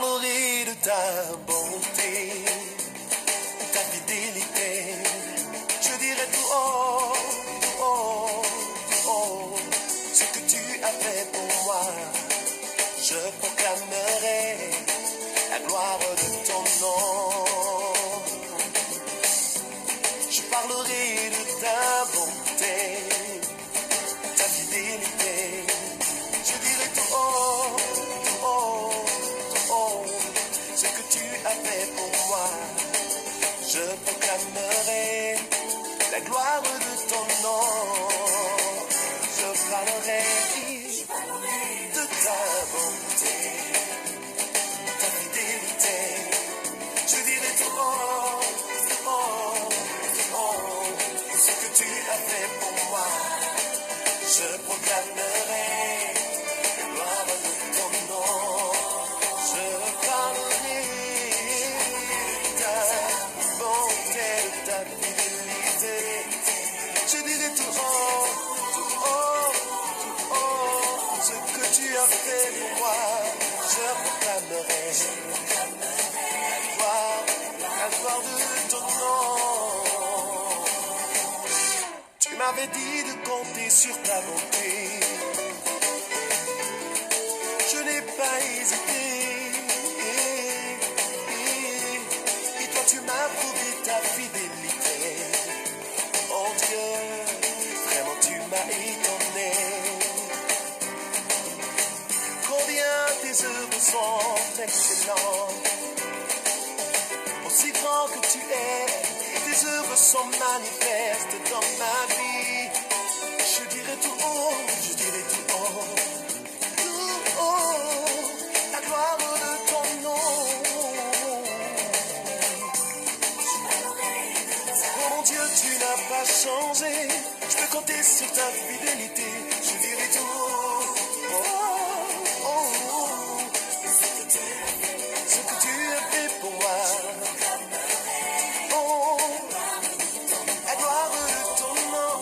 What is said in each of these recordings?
parlerai de ta bonté, ta fidélité. Je dirai tout haut, tout haut, tout haut, ce que tu as fait pour moi. Je proclamerai la gloire de ton nom. Je parlerai de ta bonté, ta fidélité. Je dirai tout haut, tout haut, tout haut, ce que tu as fait pour moi. Je proclamerai la gloire de ton nom. Je parlerai de ta bonté, ta fidélité. Je dirai tout haut, tout haut, tout haut, ce que tu as fait pour moi. Je proclamerai la gloire de ton nom. Je parlerai de ta bonté, de ta fidélité. Je dirai tout haut, tout haut, tout haut, ce que tu as fait pour moi. Je proclamerai la gloire de ton nom. Tu m'avais dit de compter sur ta bonté. Je n'ai pas hésité. Et toi tu m'as prouvé ta fidélité. Oh Dieu, vraiment tu m'as étonné. Combien tes œuvres sont excellentes. Aussi grand que tu es, tes œuvres sont manifestes dans ma vie. Je dirai tout haut, je dirai tout haut, la gloire de ton nom. Oh mon Dieu, tu n'as pas changé, je peux compter sur ta fidélité. Je dirai tout haut, ce que tu as fait pour moi. La gloire de ton nom,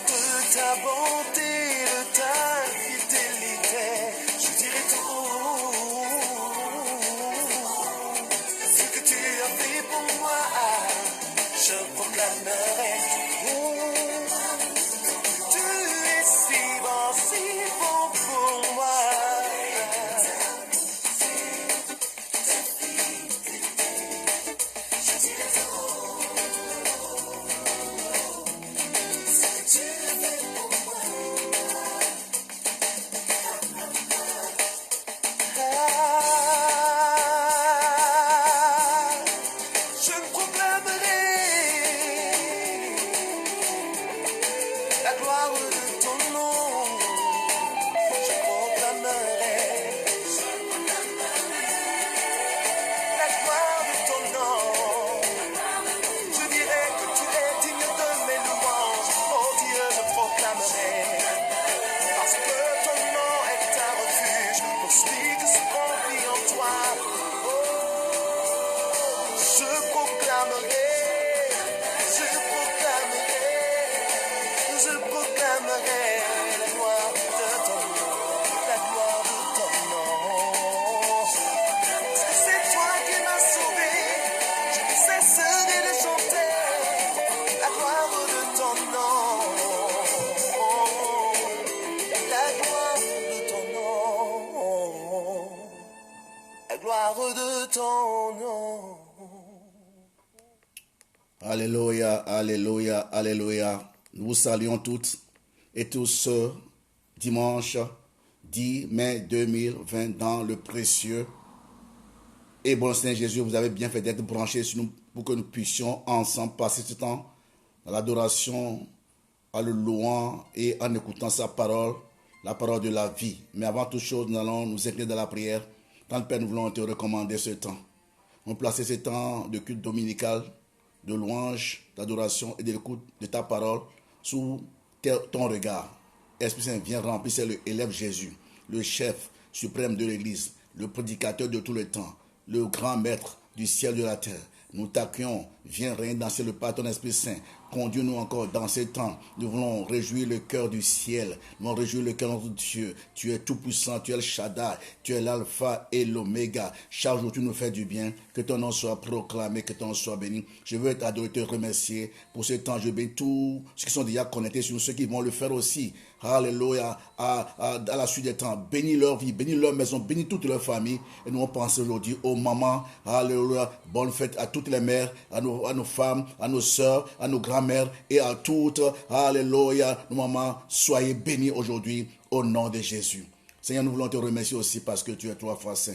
de ta bonté, de ta fidélité, je dirai tout ce que tu as fait pour moi. Je proclamerai tu es si bon pour moi. La gloire de ton nom, je proclamerai la gloire de ton nom. Je dirai que tu es digne de mes louanges. Oh Dieu, je proclamerai, parce que ton nom est un refuge pour celui qui se confie en toi. Oh, je proclamerai. Je proclamerai la gloire de ton nom, la gloire de ton nom. Parce que c'est toi qui m'as sauvé, je ne cesserai de chanter la gloire de ton nom. La gloire de ton nom, la gloire de ton nom. Alléluia, alléluia, alléluia. Nous vous saluons toutes et tous ce dimanche 10 mai 2020 dans le précieux et bon Seigneur Jésus. Vous avez bien fait d'être branchés sur nous pour que nous puissions ensemble passer ce temps dans l'adoration, en le louant et en écoutant sa parole, la parole de la vie. Mais avant toute chose, nous allons nous incliner dans la prière. Tant Père, nous voulons te recommander ce temps. Nous placer ce temps de culte dominical, de louange, d'adoration et de l'écoute de ta parole sous ton regard. Esprit Saint, viens remplir, élève Jésus, le chef suprême de l'Église, le prédicateur de tout le temps, le grand maître du ciel et de la terre. Nous t'accueillons, viens régner dans le Père, ton Esprit Saint, Conduis-nous encore dans ces temps. Nous voulons réjouir le cœur du ciel. Nous voulons réjouir le cœur de notre Dieu. Tu es tout puissant, tu es le Shaddai, tu es l'alpha et l'oméga. Chaque jour tu nous fais du bien. Que ton nom soit proclamé, que ton nom soit béni. Je veux t'adorer, te remercier pour ce temps. Je bénis tous ceux qui sont déjà connectés sur nous, ceux qui vont le faire aussi. Alléluia, à la suite des temps. Bénis leur vie, bénis leur maison, bénis toute leur famille. Et nous on pense aujourd'hui aux mamans. Alléluia, bonne fête à toutes les mères, à nos femmes, à nos soeurs, à nos grands-mères et à toutes. Alléluia, nos mamans, soyez bénis aujourd'hui au nom de Jésus. Seigneur, nous voulons te remercier aussi parce que tu es 3 fois saint.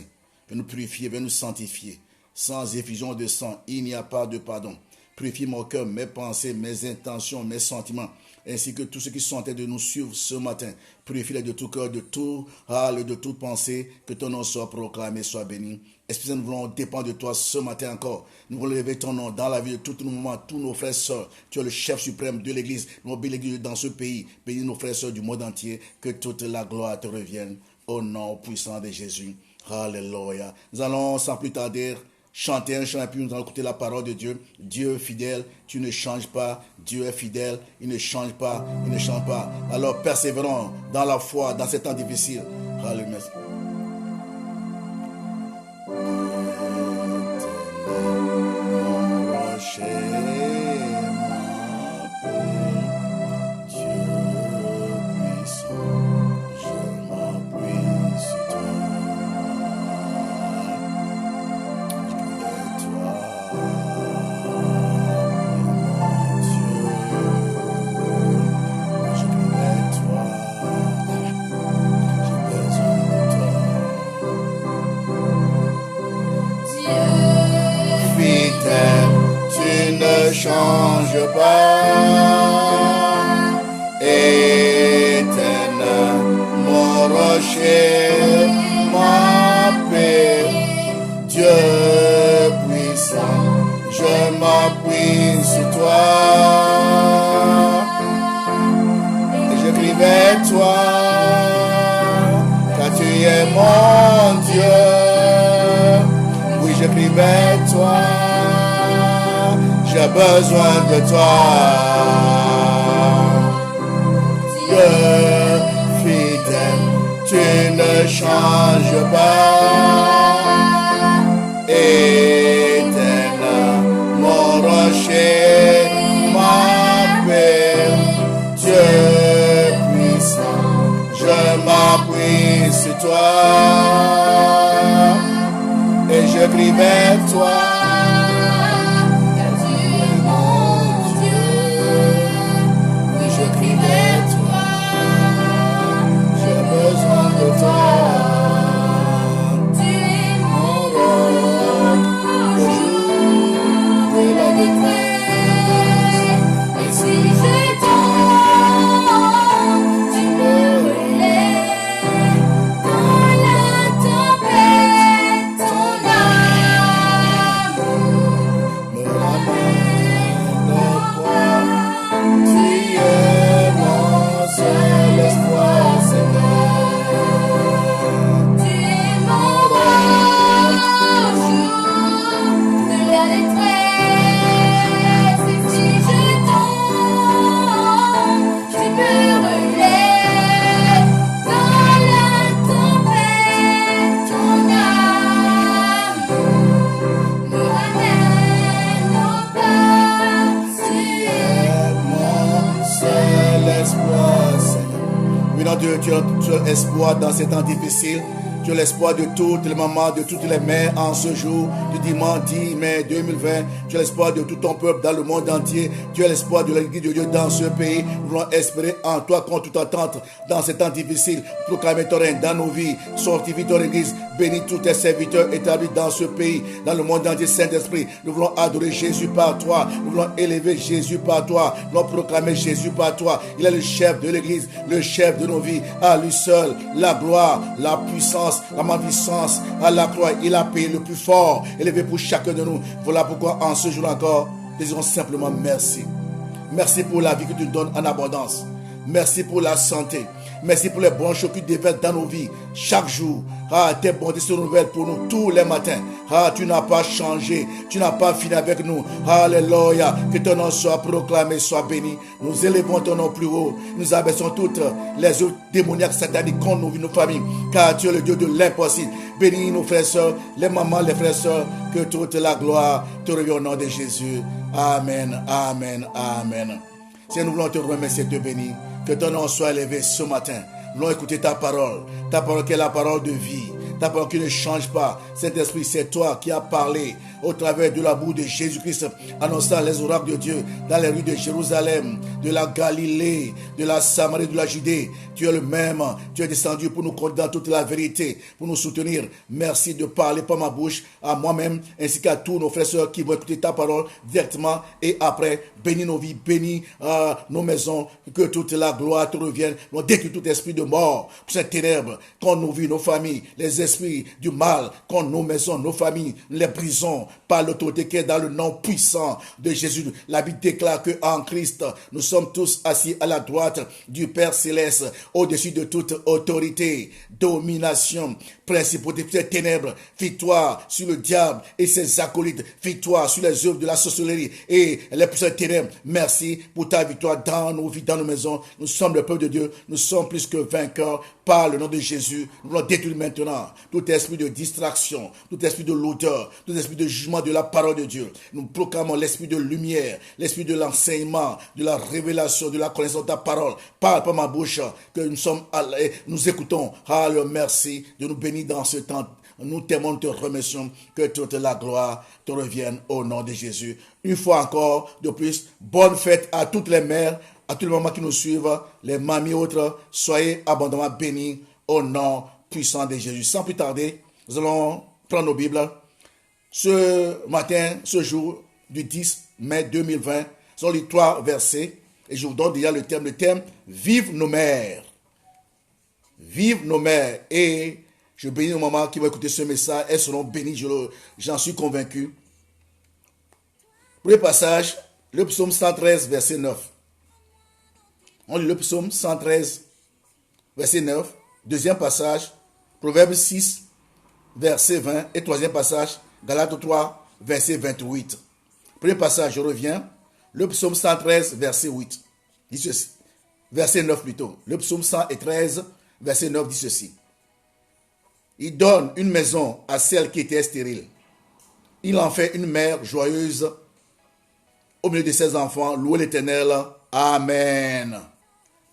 Viens nous purifier, viens nous sanctifier. Sans effusion de sang, il n'y a pas de pardon. Purifie mon cœur, mes pensées, mes intentions, mes sentiments, ainsi que tous ceux qui sont en train de nous suivre ce matin. Purifie-les de tout cœur, de toute pensée, que ton nom soit proclamé, soit béni. Esprit Saint, nous voulons dépendre de toi ce matin encore. Nous voulons lever ton nom dans la vie de tous nos moments, tous nos frères et sœurs. Tu es le chef suprême de l'Église. Nous voulons bénir l'Église dans ce pays. Bénis nos frères et sœurs du monde entier. Que toute la gloire te revienne. Au nom puissant de Jésus. Alléluia. Nous allons sans plus tarder chanter un chant et puis nous allons écouter la parole de Dieu. Dieu fidèle, tu ne changes pas. Dieu est fidèle, il ne change pas, il ne change pas. Alors persévérons dans la foi, dans ces temps difficiles. Alléluia. Change pas, éternel, mon rocher, ma paix, Dieu puissant, je m'appuie sur toi, et je crie vers toi, car tu es mon Dieu, oui je crie vers toi. J'ai besoin de toi, Dieu fidèle, tu ne changes pas, éternel, mon rocher, ma paix, Dieu puissant, je m'appuie sur toi, et je crie vers toi. Tu as l'espoir dans ces temps difficiles. Tu as l'espoir de toutes les mamans, de toutes les mères en ce jour du dimanche 10 mai 2020. Tu as l'espoir de tout ton peuple dans le monde entier. Tu as l'espoir de l'Église de Dieu dans ce pays. Nous voulons espérer en toi contre toute attente dans ces temps difficiles. Proclamer ton règne dans nos vies. Sanctifie ton Église. Bénis tous tes serviteurs établis dans ce pays, dans le monde entier, Saint-Esprit. Nous voulons adorer Jésus par toi. Nous voulons élever Jésus par toi. Nous voulons proclamer Jésus par toi. Il est le chef de l'Église, le chef de nos vies. À lui seul, la gloire, la puissance, la magnificence, à la croix. Il a payé le plus fort, élevé pour chacun de nous. Voilà pourquoi en ce jour encore, nous disons simplement merci. Merci pour la vie que tu donnes en abondance. Merci pour la santé. Merci pour les bons choses que tu déverses dans nos vies chaque jour. Tes bontés se renouvellent pour nous tous les matins. Ah, tu n'as pas changé. Tu n'as pas fini avec nous. Alléluia. Que ton nom soit proclamé, soit béni. Nous élevons ton nom plus haut. Nous abaissons toutes les œuvres démoniaques sataniques contre nos familles. Car tu es le Dieu de l'impossible. Bénis nos frères et sœurs, les mamans, les frères et sœurs. Que toute la gloire te revienne au nom de Jésus. Amen, amen, amen. Seigneur, nous voulons te remercier et te bénir. Que ton nom soit élevé ce matin. Nous voulons écouter ta parole qui est la parole de vie. Ta parole qui ne change pas. Saint-Esprit, c'est toi qui as parlé au travers de la bouche de Jésus-Christ, annonçant les oracles de Dieu dans les rues de Jérusalem, de la Galilée, de la Samarie, de la Judée. Tu es le même. Tu es descendu pour nous conduire dans toute la vérité, pour nous soutenir. Merci de parler par ma bouche à moi-même, ainsi qu'à tous nos frères et sœurs qui vont écouter ta parole directement et après. Bénis nos vies, bénis nos maisons, que toute la gloire te revienne. Nous détruisons tout esprit de mort, cette ténèbres, contre nos vies, nos familles, les esprits du mal, contre nos maisons, nos familles, les brisons, par l'autorité qui est dans le nom puissant de Jésus. La Bible déclare qu'en Christ, nous sommes tous assis à la droite du Père Céleste, au-dessus de toute autorité, domination, principauté, ces ténèbres, victoire sur le diable et ses acolytes, victoire sur les œuvres de la sorcellerie et les puissances ténèbres. Merci pour ta victoire dans nos vies, dans nos maisons. Nous sommes le peuple de Dieu, nous sommes plus que vainqueurs par le nom de Jésus. Nous voulons détruire maintenant tout esprit de distraction, tout esprit de l'odeur, tout esprit de jugement de la parole de Dieu. Nous proclamons l'esprit de lumière, l'esprit de l'enseignement, de la révélation, de la connaissance de ta parole. Parle par ma bouche que nous écoutons. Alors merci de nous bénir dans ce temps. Nous t'aimons, te remercions, que toute la gloire te revienne au nom de Jésus. Une fois encore, de plus, bonne fête à toutes les mères, à tous les mamans qui nous suivent, les mamies et autres. Soyez abondamment bénis au nom puissant de Jésus. Sans plus tarder, nous allons prendre nos Bibles. Ce matin, ce jour du 10 mai 2020, nous allons lire 3 versets. Et je vous donne déjà le thème, vive nos mères. Vive nos mères. Et je bénis nos mamans qui vont écouter ce message. Elles seront bénies, j'en suis convaincu. Premier passage, le psaume 113, verset 9. On lit le psaume 113, verset 9. Deuxième passage, Proverbe 6, verset 20. Et troisième passage, Galates 3, verset 28. Premier passage, je reviens. Le psaume 113, verset 8. Dit ceci. Verset 9 plutôt. Le psaume 113, verset 9 dit ceci. Il donne une maison à celle qui était stérile. Il en fait une mère joyeuse au milieu de ses enfants. Louez l'Éternel. Amen.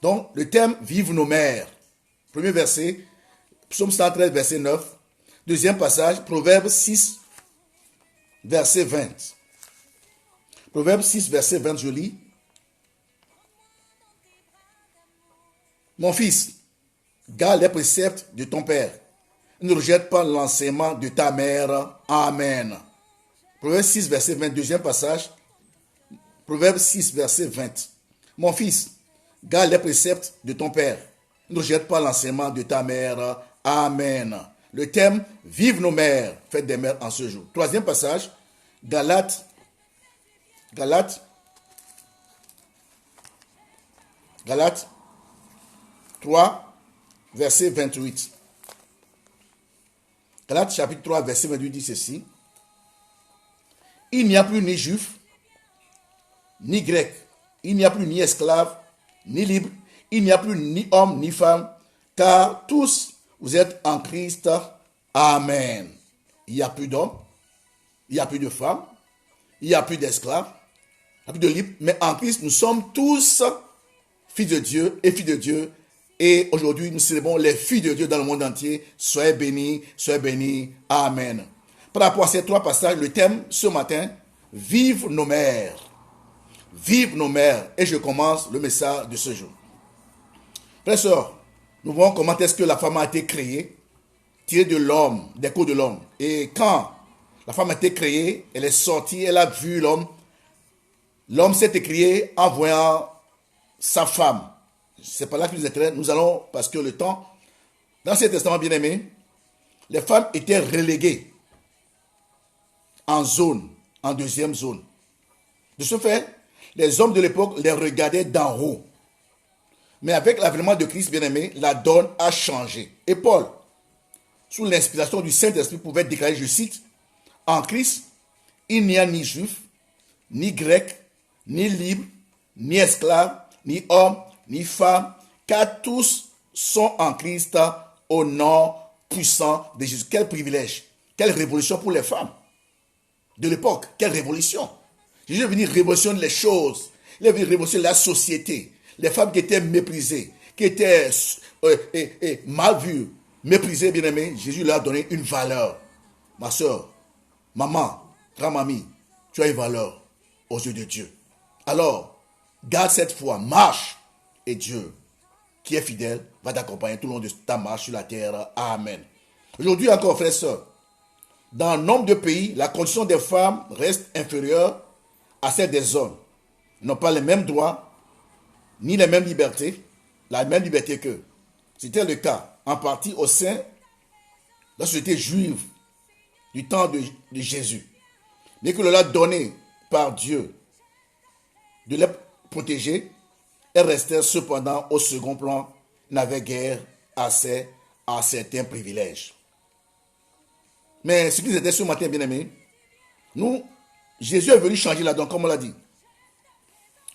Donc, le thème, vive nos mères. Premier verset, psaume 113, verset 9. Deuxième passage, Proverbe 6, verset 20. Proverbe 6, verset 20, je lis. Mon fils, garde les préceptes de ton père. Ne rejette pas l'enseignement de ta mère. Amen. Proverbe 6, verset 20, deuxième passage. Proverbe 6, verset 20. Mon fils, garde les préceptes de ton père. Ne rejette pas l'enseignement de ta mère. Amen. Le thème, vive nos mères, fête des mères en ce jour. Troisième passage, Galates 3, verset 28. Galates chapitre 3, verset 28 dit ceci. Il n'y a plus ni juif, ni grec. Il n'y a plus ni esclave, ni libre. Il n'y a plus ni homme, ni femme. Car tous, vous êtes en Christ. Amen. Il n'y a plus d'hommes. Il n'y a plus de femmes. Il n'y a plus d'esclaves. Il n'y a plus de libres. Mais en Christ, nous sommes tous fils de Dieu et filles de Dieu. Et aujourd'hui, nous célébrons les filles de Dieu dans le monde entier. Soyez bénis, soyez bénis. Amen. Par rapport à ces 3 passages, le thème ce matin, vive nos mères. Vive nos mères. Et je commence le message de ce jour. Frères et sœurs, nous voyons comment est-ce que la femme a été créée, tirée de l'homme, des coups de l'homme. Et quand la femme a été créée, elle est sortie, elle a vu l'homme. L'homme s'est écrié en voyant sa femme. C'est pas là que nous étions. Nous allons, parce que le temps, dans l'Ancien Testament bien-aimé, les femmes étaient reléguées en zone, en deuxième zone. De ce fait, les hommes de l'époque les regardaient d'en haut. Mais avec l'avènement de Christ bien-aimé, la donne a changé. Et Paul, sous l'inspiration du Saint-Esprit, pouvait déclarer, je cite, En Christ, il n'y a ni juif, ni grec, ni libre, ni esclave, ni homme, ni femme, car tous sont en Christ au nom puissant de Jésus. Quel privilège, quelle révolution pour les femmes de l'époque, quelle révolution. Jésus est venu révolutionner les choses, il est venu révolutionner la société. Les femmes qui étaient méprisées, qui étaient mal vues, méprisées, bien aimées, Jésus leur a donné une valeur. Ma soeur, maman, grand-mamie, tu as une valeur aux yeux de Dieu. Alors, garde cette foi, marche, et Dieu, qui est fidèle, va t'accompagner tout le long de ta marche sur la terre. Amen. Aujourd'hui encore, frères et sœurs, dans nombre de pays, la condition des femmes reste inférieure à celle des hommes. Ils n'ont pas les mêmes droits, ni les mêmes libertés, la même liberté qu'eux. C'était le cas, en partie au sein de la société juive du temps de Jésus. Mais que l'on a donné par Dieu de les protéger, elles restèrent cependant au second plan, n'avaient guère accès à certains privilèges. Mais ce qui était ce matin, bien aimé, Jésus est venu changer la donne, comme on l'a dit.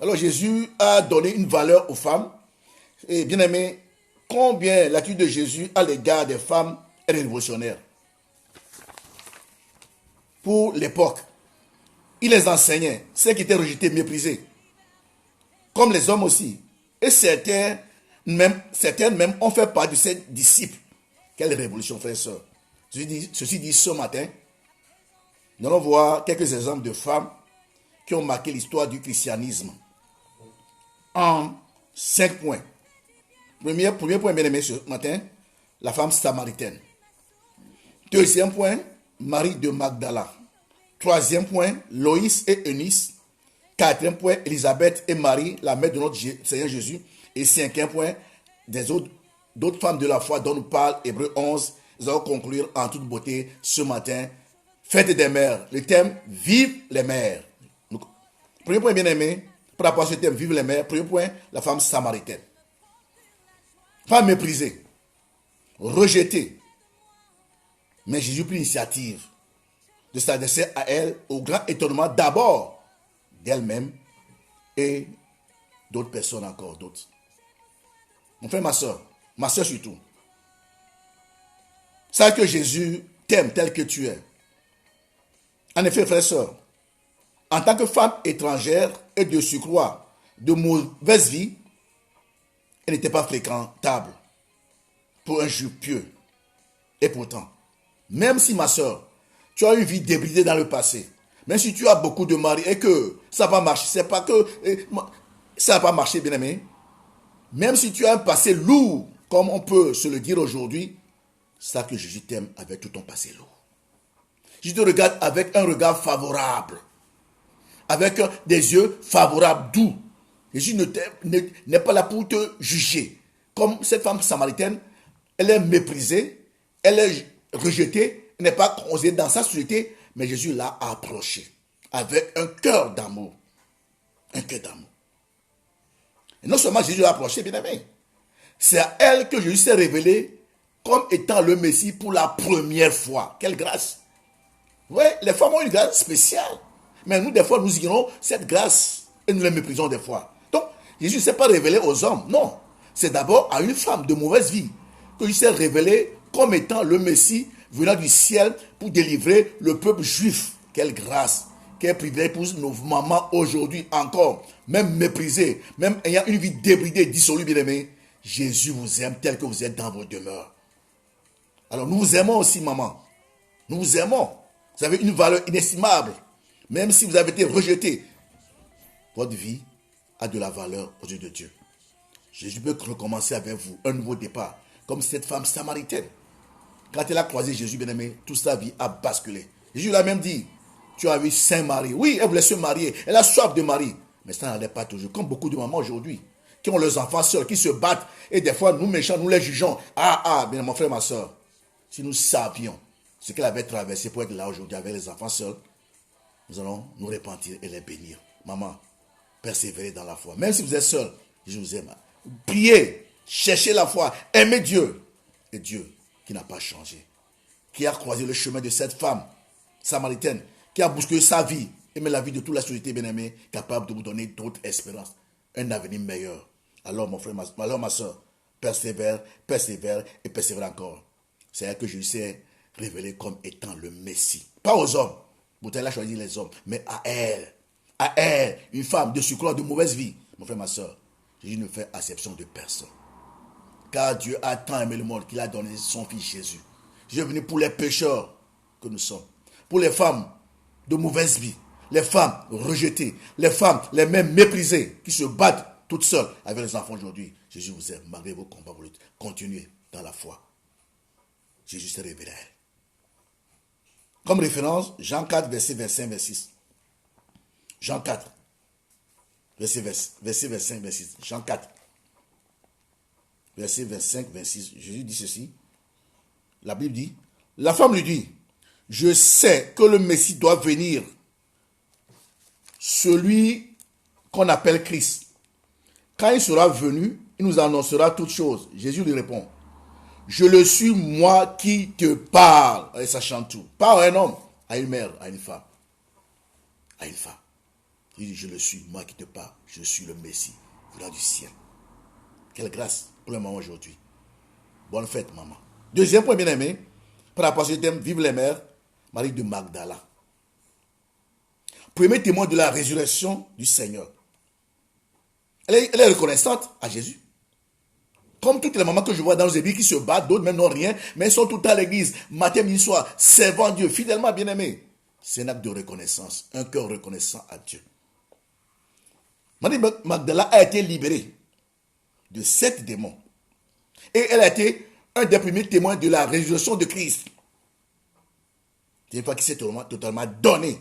Alors Jésus a donné une valeur aux femmes. Et bien aimé, combien l'attitude de Jésus à l'égard des femmes est révolutionnaire. Pour l'époque, il les enseignait, ceux qui étaient rejetés, méprisés. Comme les hommes aussi. Et certaines même ont fait partie de ses disciples. Quelle révolution, frères et sœurs. Ceci dit, ce matin, nous allons voir quelques exemples de femmes qui ont marqué l'histoire du christianisme. En 5 points. Premier point, bien aimé, ce matin, la femme samaritaine. Deuxième point, Marie de Magdala. Troisième point, Loïs et Eunice. Quatrième point, Élisabeth et Marie, la mère de notre Seigneur Jésus. Et cinquième point, d'autres femmes de la foi dont nous parle Hébreux 11. Nous allons conclure en toute beauté ce matin. Fête des mères. Le thème, vive les mères. Donc, premier point, bien aimé, par rapport à ce thème, vive les mères. Premier point, la femme samaritaine. Femme méprisée, rejetée. Mais Jésus prit l'initiative de s'adresser à elle au grand étonnement d'abord d'elle-même et d'autres personnes encore, d'autres. Mon frère, ma soeur surtout. Sache que Jésus t'aime tel que tu es. En effet, frère et sœur, en tant que femme étrangère et de surcroît de mauvaise vie, elle n'était pas fréquentable pour un juif pieux. Et pourtant, même si ma soeur, tu as une vie débridée dans le passé, même si tu as beaucoup de maris et que ça va marcher, c'est pas que ça va pas marcher, bien aimé. Même si tu as un passé lourd, comme on peut se le dire aujourd'hui, sache que Jésus t'aime avec tout ton passé lourd. Jésus te regarde avec un regard favorable, avec des yeux favorables, doux. Jésus n'est pas là pour te juger. Comme cette femme samaritaine, elle est méprisée, elle est rejetée, elle n'est pas considérée dans sa société, mais Jésus l'a approchée avec un cœur d'amour. Un cœur d'amour. Et non seulement Jésus l'a approchée, bien aimé, c'est à elle que Jésus s'est révélé comme étant le Messie pour la première fois. Quelle grâce! Oui, les femmes ont une grâce spéciale. Mais nous, des fois, nous ignorons cette grâce et nous les méprisons des fois. Donc, Jésus ne s'est pas révélé aux hommes. Non. C'est d'abord à une femme de mauvaise vie que Jésus s'est révélé comme étant le Messie venant du ciel pour délivrer le peuple juif. Quelle grâce! Quel privilège pour nos mamans aujourd'hui encore, même méprisées, même ayant une vie débridée, dissolue, bien aimée. Jésus vous aime tel que vous êtes dans vos demeures. Alors nous vous aimons aussi, maman. Nous vous aimons. Vous avez une valeur inestimable. Même si vous avez été rejeté, votre vie a de la valeur aux yeux de Dieu. Jésus peut recommencer avec vous un nouveau départ, comme cette femme samaritaine. Quand elle a croisé Jésus, bien aimé, toute sa vie a basculé. Jésus l'a même dit, tu as vu Saint Marie. Oui, elle voulait se marier. Elle a soif de mari. Mais ça n'allait pas toujours. Comme beaucoup de mamans aujourd'hui, qui ont leurs enfants seuls, qui se battent. Et des fois, nous méchants, nous les jugeons. Bien mon frère, ma soeur, si nous savions ce qu'elle avait traversé pour être là aujourd'hui avec les enfants seuls, nous allons nous repentir et les bénir. Maman, persévérez dans la foi. Même si vous êtes seul, je vous aime. Priez, cherchez la foi, aimez Dieu. Et Dieu qui n'a pas changé, qui a croisé le chemin de cette femme, samaritaine, qui a bousculé sa vie et même la vie de toute la société bien-aimée, capable de vous donner d'autres espérances, un avenir meilleur. Alors mon frère, alors ma soeur, persévère, persévère et persévère encore. C'est là que Jésus s'est révélé comme étant le Messie. Pas aux hommes. Bouteille a choisi les hommes, mais à elle, une femme de surcroît de mauvaise vie. Mon frère, ma soeur, Jésus ne fait acception de personne. Car Dieu a tant aimé le monde qu'il a donné son fils Jésus. Jésus est venu pour les pécheurs que nous sommes. Pour les femmes de mauvaise vie. Les femmes rejetées. Les femmes les mêmes méprisées. Qui se battent toutes seules avec les enfants aujourd'hui. Jésus vous aime malgré vos combats. Vous continuez dans la foi. Jésus s'est révélé à elle. Comme référence, Jean 4, verset 25, 26. Jean 4, verset 25, 26. Jean 4. Verset 25, 26, Jésus dit ceci. La Bible dit, la femme lui dit, je sais que le Messie doit venir, celui qu'on appelle Christ. Quand il sera venu, il nous annoncera toutes choses. Jésus lui répond, je le suis moi qui te parle. Et ça chante tout. Pas à un homme, à une mère, à une femme. À une femme. Il dit, je le suis moi qui te parle. Je suis le Messie, venant du ciel. Quelle grâce pour le moment aujourd'hui. Bonne fête, maman. Deuxième point bien aimé, par rapport à ce thème, vive les mères, Marie de Magdala. Premier témoin de la résurrection du Seigneur. Elle est reconnaissante à Jésus. Comme toutes les mamans que je vois dans les églises qui se battent, d'autres même n'ont rien, mais elles sont toutes à l'église, matin, midi, soir, servant Dieu, fidèlement bien aimé. C'est un acte de reconnaissance, un cœur reconnaissant à Dieu. Marie de Magdala a été libérée de 7 démons. Et elle a été un des premiers témoins de la résurrection de Christ. C'est une fois qu'il s'est totalement donné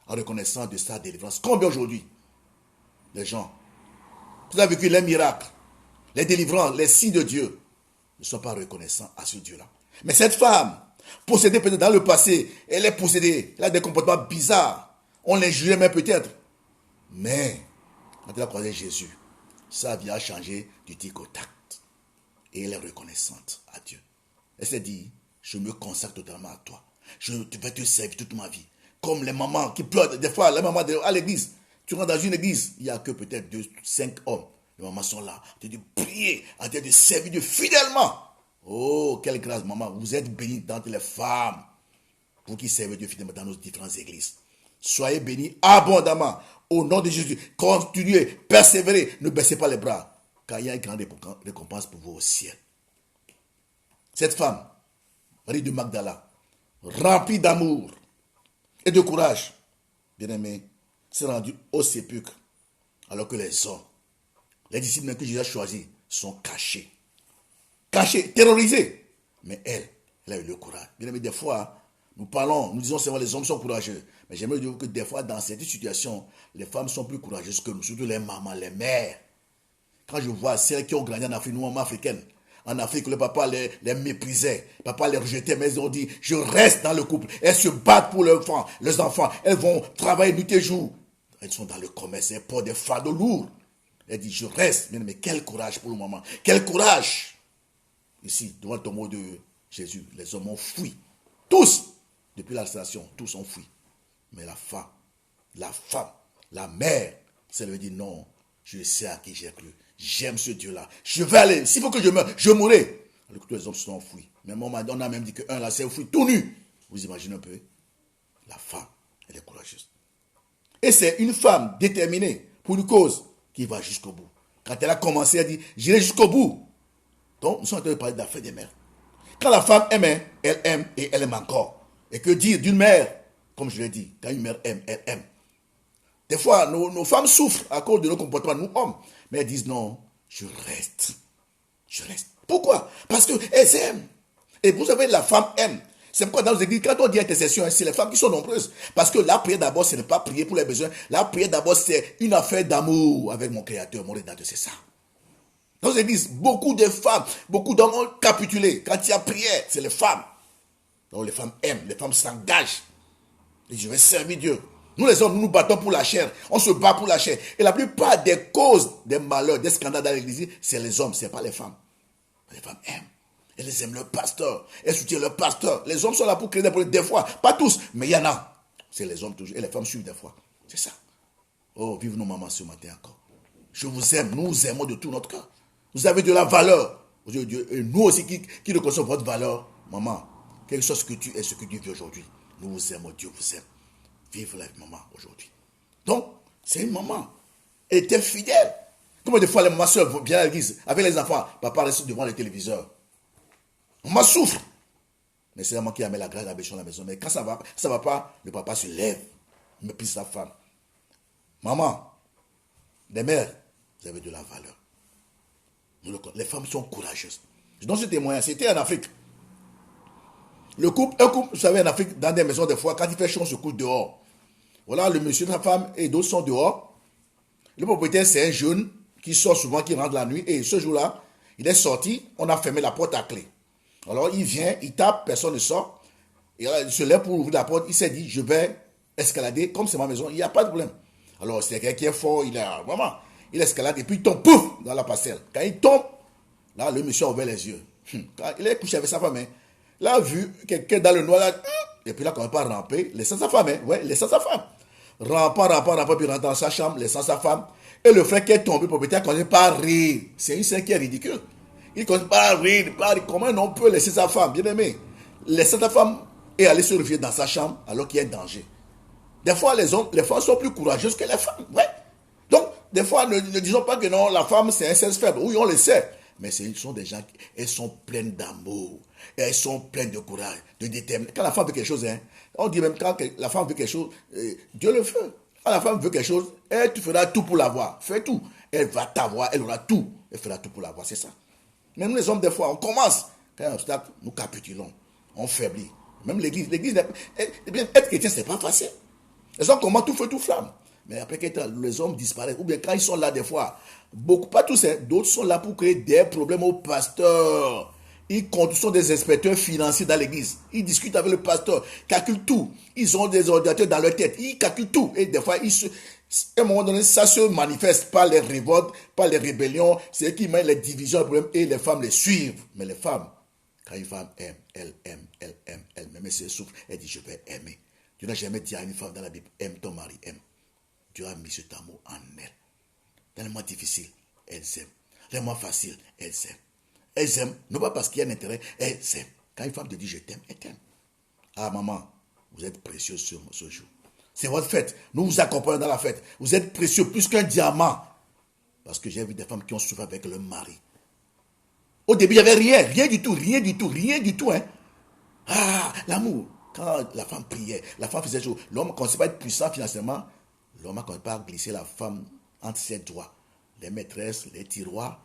en reconnaissant de sa délivrance. Combien aujourd'hui, les gens qui ont vécu les miracles, les délivrances, les signes de Dieu, ne sont pas reconnaissants à ce Dieu-là. Mais cette femme, possédée peut-être dans le passé, elle est possédée, elle a des comportements bizarres. On l'injurait même peut-être. Mais, quand elle a croisé Jésus, sa vie a changé du tic au tac. Et elle est reconnaissante à Dieu. Elle s'est dit, je me consacre totalement à toi. Je vais te servir toute ma vie. Comme les mamans qui pleurent, des fois, les mamans à l'église. Tu rentres dans une église, il n'y a que peut-être 2, 5 hommes. Les mamans sont là, en train de prier, en train de servir Dieu fidèlement. Oh, quelle grâce, maman. Vous êtes bénis d'entre les femmes. Vous qui servez Dieu fidèlement dans nos différentes églises. Soyez bénis abondamment. Au nom de Jésus, continuez, persévérez, ne baissez pas les bras. Car il y a une grande récompense pour vous au ciel. Cette femme, Marie de Magdala, remplie d'amour et de courage, bien-aimée, s'est rendue au sépulcre, alors que les hommes, les disciples que Jésus a choisis, sont cachés. Cachés, terrorisés. Mais elle a eu le courage. Bien-aimée, des fois, nous parlons, nous disons c'est vrai, les hommes sont courageux. Mais j'aimerais dire que des fois, dans certaines situations, les femmes sont plus courageuses que nous, surtout les mamans, les mères. Quand je vois celles qui ont grandi en Afrique, nous, mamans africaines, en Afrique, le papa les méprisait, le papa les rejetait, mais ils ont dit, je reste dans le couple. Elles se battent pour leurs enfants, elles vont travailler nuit et jour. Elles sont dans le commerce, elles portent des fardeaux lourds. Elles disent, je reste. Mais quel courage pour le moment. Quel courage. Ici, devant le tombeau de Jésus, les hommes ont fui. Tous, depuis l'arrestation, tous ont fui. Mais la femme, la mère, c'est lui dit, non, je sais à qui j'ai cru. J'aime ce Dieu-là. Je vais aller. S'il faut que je meure, je mourrai. Alors que tous les hommes se sont enfouis. Mais on a même dit qu'un là s'est enfui tout nu. Vous imaginez un peu? La femme, elle est courageuse. Et c'est une femme déterminée pour une cause qui va jusqu'au bout. Quand elle a commencé, elle dit, j'irai jusqu'au bout. Donc, nous sommes en train de parler d'affaires des mères. Quand la femme aime, elle aime et elle aime encore. Et que dire d'une mère? Comme je l'ai dit, quand une mère aime, elle aime. Des fois, nos femmes souffrent à cause de nos comportements, nous hommes. Mais elles disent non, je reste. Je reste. Pourquoi? Parce qu'elles aiment. Et vous savez, la femme aime. C'est pourquoi dans les églises, quand on dit intercession, c'est les femmes qui sont nombreuses. Parce que la prière d'abord, ce n'est pas prier pour les besoins. La prière d'abord, c'est une affaire d'amour avec mon Créateur, mon Rédacteur, c'est ça. Dans les églises, beaucoup de femmes, beaucoup d'hommes ont capitulé. Quand il y a prière, c'est les femmes. Donc les femmes aiment, les femmes s'engagent. Et je vais servir Dieu. Nous les hommes, nous nous battons pour la chair. On se bat pour la chair. Et la plupart des causes des malheurs, des scandales dans l'église, c'est les hommes, ce n'est pas les femmes. Les femmes aiment. Elles aiment leur pasteur. Elles soutiennent leur pasteur. Les hommes sont là pour créer des problèmes des fois. Pas tous, mais il y en a. C'est les hommes toujours. Et les femmes suivent des fois. C'est ça. Oh, vive nos mamans ce matin encore. Je vous aime. Nous vous aimons de tout notre cœur. Vous avez de la valeur. Et nous aussi qui reconnaissons votre valeur. Maman, quelle chose que tu es, ce que tu vis aujourd'hui. Nous vous aimons. Dieu vous aime. Vive la maman aujourd'hui. Donc, c'est une maman. Elle était fidèle. Comment des fois les mamans soeurs viennent à l'église avec les enfants. Papa reste devant le téléviseur. Maman souffre. Mais c'est la maman qui amène la grâce à la bénédiction à la maison. Mais quand ça va pas, le papa se lève. Méprise sa femme. Maman, les mères, vous avez de la valeur. Les femmes sont courageuses. Je donne ce témoignage. C'était en Afrique. Un couple, vous savez, en Afrique, dans des maisons, des fois, quand il fait chaud, on se couche dehors. Voilà, le monsieur, sa femme et d'autres sont dehors. Le propriétaire, c'est un jeune qui sort souvent, qui rentre la nuit. Et ce jour-là, il est sorti, on a fermé la porte à clé. Alors, il vient, il tape, personne ne sort. Et il se lève pour ouvrir la porte. Il s'est dit, je vais escalader. Comme c'est ma maison, il n'y a pas de problème. Alors, c'est quelqu'un qui est fort, il escalade et puis il tombe, pouf, dans la parcelle. Quand il tombe, là, le monsieur a ouvert les yeux. Quand il est couché avec sa femme, il a vu quelqu'un dans le noir, là, et puis là, quand il pas ramper, laissant sa femme, laissant sa femme. Rampant, puis rentre dans sa chambre, laissant sa femme. Et le frère qui est tombé, le propriétaire, commence pas à rire. C'est une scène qui est ridicule. Il commence pas à rire, comment on peut laisser sa femme, bien aimé, laisser sa femme et aller se réfugier dans sa chambre alors qu'il y a un danger. Des fois, les femmes sont plus courageuses que les femmes. Ouais. Donc, des fois, ne disons pas que non, la femme, c'est un sexe faible. Oui, on le sait. Mais ce sont des gens, elles sont pleines d'amour. Elles sont pleines de courage, de détermination. Quand la femme veut quelque chose, on dit même quand la femme veut quelque chose, Dieu le fait. Quand la femme veut quelque chose, tu feras tout pour l'avoir. Fais tout. Elle va t'avoir, elle aura tout. Elle fera tout pour l'avoir, c'est ça. Mais nous, les hommes, des fois, on commence. Quand il y a un obstacle, nous capitulons. On faiblit. Même l'église, être chrétien, c'est pas facile. Les hommes commencent tout feu, tout flamme. Mais après les hommes disparaissent. Ou bien quand ils sont là des fois, beaucoup, pas tous, d'autres sont là pour créer des problèmes au pasteur. Ils sont des inspecteurs financiers dans l'église. Ils discutent avec le pasteur, calculent tout. Ils ont des ordinateurs dans leur tête. Ils calculent tout. Et des fois, à un moment donné, ça se manifeste par les révoltes, par les rébellions. C'est eux qui mettent les divisions, les problèmes, et les femmes les suivent. Mais les femmes, quand une femme aime, elle aime. Même si elle souffre, elle dit, je vais aimer. Dieu n'a jamais dit à une femme dans la Bible, aime ton mari, aime. Dieu a mis cet amour en elle. Dans les moments difficiles, elles aiment. Dans les moments faciles, elles aiment. Elles aiment, non pas parce qu'il y a un intérêt, elles aiment. Quand une femme te dit je t'aime, elle t'aime. Ah maman, vous êtes précieux ce jour. C'est votre fête. Nous vous accompagnons dans la fête. Vous êtes précieux plus qu'un diamant. Parce que j'ai vu des femmes qui ont souffert avec leur mari. Au début, il n'y avait rien du tout. Ah, l'amour. Quand la femme priait, la femme faisait jour. L'homme ne commençait pas à être puissant financièrement. L'homme ne commençait pas à glisser la femme entre ses doigts. Les maîtresses, les tiroirs.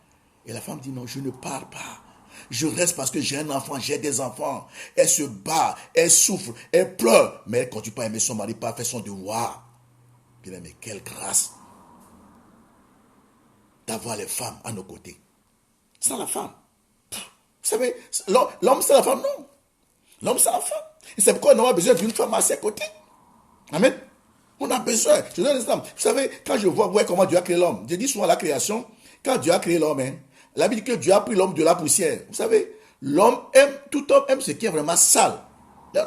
Et la femme dit non, je ne pars pas. Je reste parce que j'ai un enfant, j'ai des enfants. Elle se bat, elle souffre, elle pleure. Mais elle ne continue pas à aimer son mari, pas à faire son devoir. Bien mais quelle grâce d'avoir les femmes à nos côtés. Sans la femme. Vous savez, l'homme c'est la femme, non. L'homme c'est la femme. Et c'est pourquoi on a besoin d'une femme à ses côtés. Amen. On a besoin. Je donne un exemple. Vous savez, quand je vois comment Dieu a créé l'homme, je dis souvent la création, quand Dieu a créé l'homme, la Bible dit que Dieu a pris l'homme de la poussière. Vous savez, tout homme aime ce qui est vraiment sale.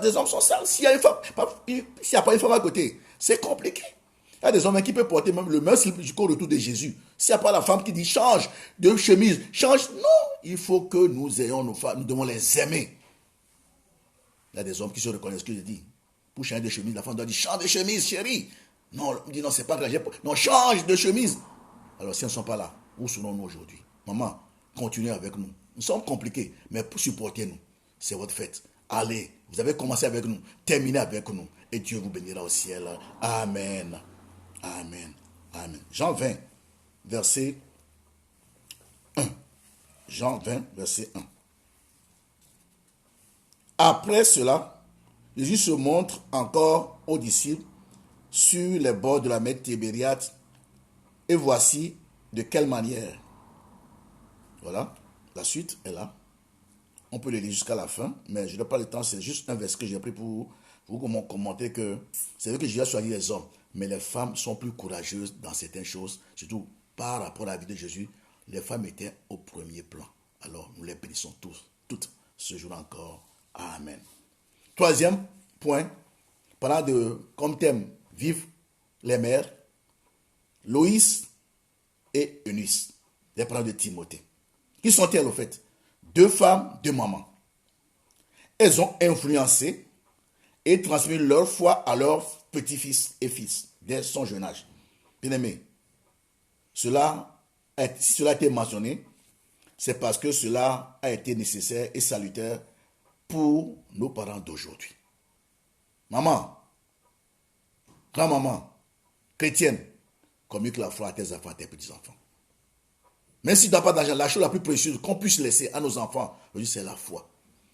Les hommes sont sales. S'il n'y a pas une femme à côté, c'est compliqué. Il y a des hommes qui peuvent porter même le même slip jusqu'au retour de Jésus. S'il n'y a pas la femme qui dit change de chemise, change. Non, il faut que nous ayons nos femmes, nous devons les aimer. Il y a des hommes qui se reconnaissent ce que je dis. Pour changer de chemise, la femme doit dire change de chemise, chérie. Non, on dit non, c'est pas grave. Non, change de chemise. Alors, si elles ne sont pas là, où serons-nous aujourd'hui? Maman, continuez avec nous. Nous sommes compliqués, mais supportez-nous. C'est votre fête. Allez, vous avez commencé avec nous, terminez avec nous. Et Dieu vous bénira au ciel. Amen. Amen. Amen. Jean 20, verset 1. Jean 20, verset 1. Après cela, Jésus se montre encore aux disciples sur les bords de la mer Tibériade. Et voici de quelle manière. Voilà, la suite est là. On peut le lire jusqu'à la fin, mais je n'ai pas le temps, c'est juste un verset que j'ai pris pour vous commenter que c'est vrai que Jésus a choisi les hommes, mais les femmes sont plus courageuses dans certaines choses, surtout par rapport à la vie de Jésus. Les femmes étaient au premier plan. Alors, nous les bénissons tous. tout ce jour encore. Amen. Troisième point, parlant de, comme thème, vivre les mères, Loïs et Eunice, les parents de Timothée. Qui sont-elles au fait? Deux femmes, deux mamans. Elles ont influencé et transmis leur foi à leurs petits-fils et fils dès son jeune âge. Bien aimé, si cela a été mentionné, c'est parce que cela a été nécessaire et salutaire pour nos parents d'aujourd'hui. Maman, grand-maman, chrétienne, communique la foi à tes enfants, à tes petits-enfants. Même si tu n'as pas d'argent, la chose la plus précieuse qu'on puisse laisser à nos enfants, c'est la foi.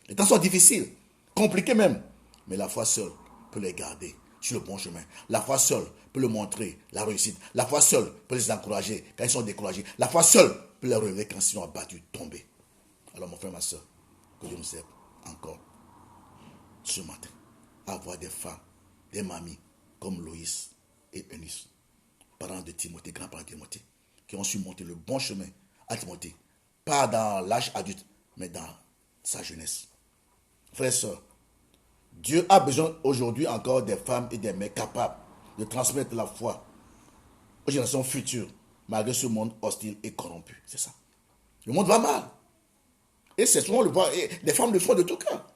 Les temps sont difficiles, compliqués même, mais la foi seule peut les garder sur le bon chemin. La foi seule peut leur montrer la réussite. La foi seule peut les encourager quand ils sont découragés. La foi seule peut les relever quand ils sont abattus, tombés. Alors mon frère, ma soeur, que Dieu nous aide encore ce matin à avoir des femmes, des mamies comme Loïs et Eunice, parents de Timothée, grands-parents de Timothée, qui ont su monter le bon chemin à Timothée, pas dans l'âge adulte, mais dans sa jeunesse. Frères et sœurs, Dieu a besoin aujourd'hui encore des femmes et des mères capables de transmettre la foi aux générations futures, malgré ce monde hostile et corrompu. C'est ça. Le monde va mal. Et c'est souvent le voit, et les femmes le font de tout cœur.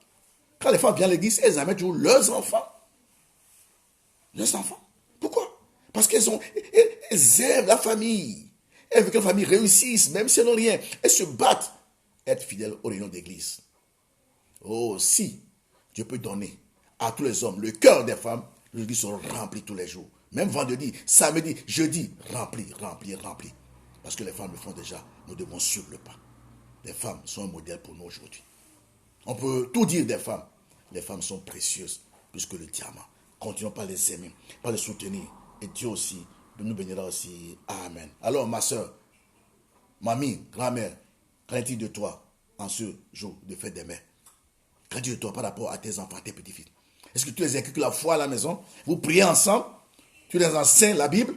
Quand les femmes viennent à l'église, elles amènent toujours leurs enfants. Leurs enfants. Pourquoi? Parce qu'elles aiment la famille. Elles veulent que la famille réussisse, même si elles n'ont rien. Elles se battent. Être fidèles aux réunions d'église. Oh, si Dieu peut donner à tous les hommes le cœur des femmes, les églises seront remplies tous les jours. Même vendredi, samedi, jeudi, remplis. Parce que les femmes le font déjà. Nous devons suivre le pas. Les femmes sont un modèle pour nous aujourd'hui. On peut tout dire des femmes. Les femmes sont précieuses plus que le diamant. Continuons par les aimer, par les soutenir. Et Dieu aussi nous bénira aussi. Amen. Alors ma soeur, mamie, grand-mère, qu'en est-il de toi en ce jour de fête des mères? Qu'en est-il de toi par rapport à tes enfants, à tes petits-fils? Est-ce que tu les inculques la foi à la maison? Vous priez ensemble? Tu les enseignes la Bible?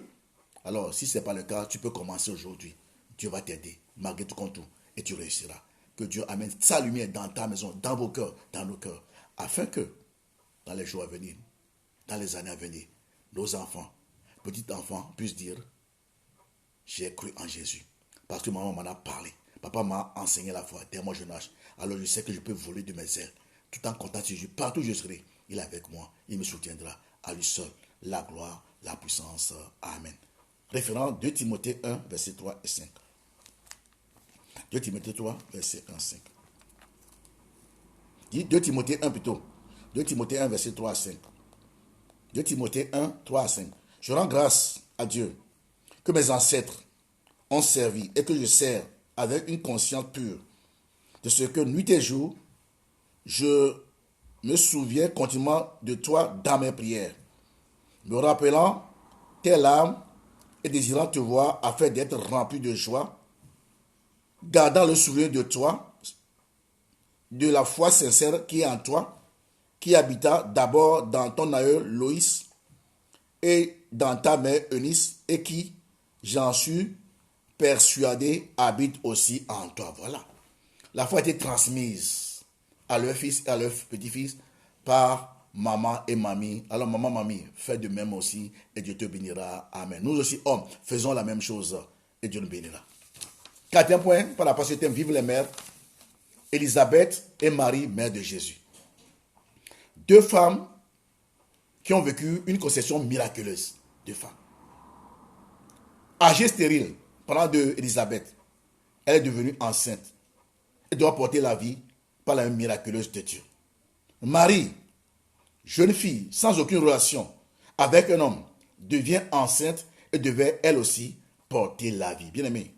Alors si ce n'est pas le cas, tu peux commencer aujourd'hui. Dieu va t'aider, malgré tout contre tout, et tu réussiras. Que Dieu amène sa lumière dans ta maison, dans vos cœurs, dans nos cœurs, afin que, dans les jours à venir, dans les années à venir, nos enfants, petits enfants, puissent dire, j'ai cru en Jésus. Parce que maman m'en a parlé. Papa m'a enseigné la foi dès mon jeune âge. Alors je sais que je peux voler de mes ailes, tout en comptant sur Jésus. Partout où je serai, il est avec moi. Il me soutiendra. À lui seul, la gloire, la puissance. Amen. Référent 2 Timothée 1, versets 3 et 5. 2 Timothée 3, verset 1 à 5. Dis 2 Timothée 1 plutôt. 2 Timothée 1, verset 3 à 5. 2 Timothée 1, 3 à 5. Je rends grâce à Dieu que mes ancêtres ont servi et que je sers avec une conscience pure de ce que nuit et jour, je me souviens continuellement de toi dans mes prières, me rappelant tes larmes et désirant te voir afin d'être rempli de joie, gardant le souvenir de toi, de la foi sincère qui est en toi, qui habita d'abord dans ton aïeul Loïs et dans ta mère Eunice, et qui, j'en suis persuadé, habite aussi en toi. Voilà. La foi a été transmise à leurs fils et à leurs petits-fils par maman et mamie. Alors maman, mamie, fais de même aussi et Dieu te bénira. Amen. Nous aussi, hommes, faisons la même chose et Dieu nous bénira. Quatrième point, par rapport à ce thème, vive les mères, Élisabeth et Marie, mère de Jésus. Deux femmes qui ont vécu une conception miraculeuse. Deux femmes. Âgée stérile, parlant d'Élisabeth, elle est devenue enceinte. Elle doit porter la vie par la main miraculeuse de Dieu. Marie, jeune fille, sans aucune relation avec un homme, devient enceinte et devait elle aussi porter la vie. Bien aimé,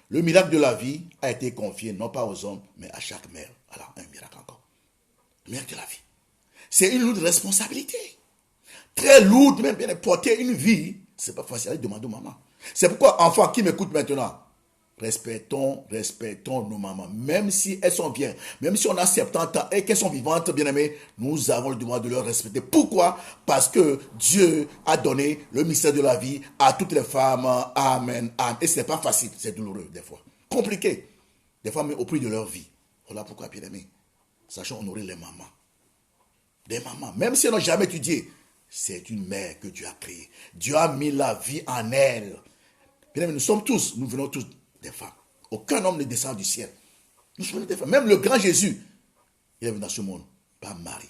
le miracle de la vie a été confié non pas aux hommes, mais à chaque mère. Voilà, un miracle encore. Le miracle de la vie. C'est une lourde responsabilité. Très lourde, même bien porter une vie, c'est pas facile. Allez demander aux mamans. C'est pourquoi, enfants qui m'écoutent maintenant, respectons nos mamans. Même si elles sont bien, même si on a 70 ans et qu'elles sont vivantes, bien aimées, nous avons le devoir de leur respecter. Pourquoi? Parce que Dieu a donné le mystère de la vie à toutes les femmes. Amen, amen. Et ce n'est pas facile, c'est douloureux des fois. Compliqué. Des fois, mais au prix de leur vie. Voilà pourquoi, bien aimé, sachons honorer les mamans. Des mamans, même si elles n'ont jamais étudié, c'est une mère que Dieu a créée. Dieu a mis la vie en elle. Bien aimé, nous venons tous des femmes. Aucun homme ne descend du ciel. Nous sommes des femmes. Même le grand Jésus, il est venu dans ce monde par Marie.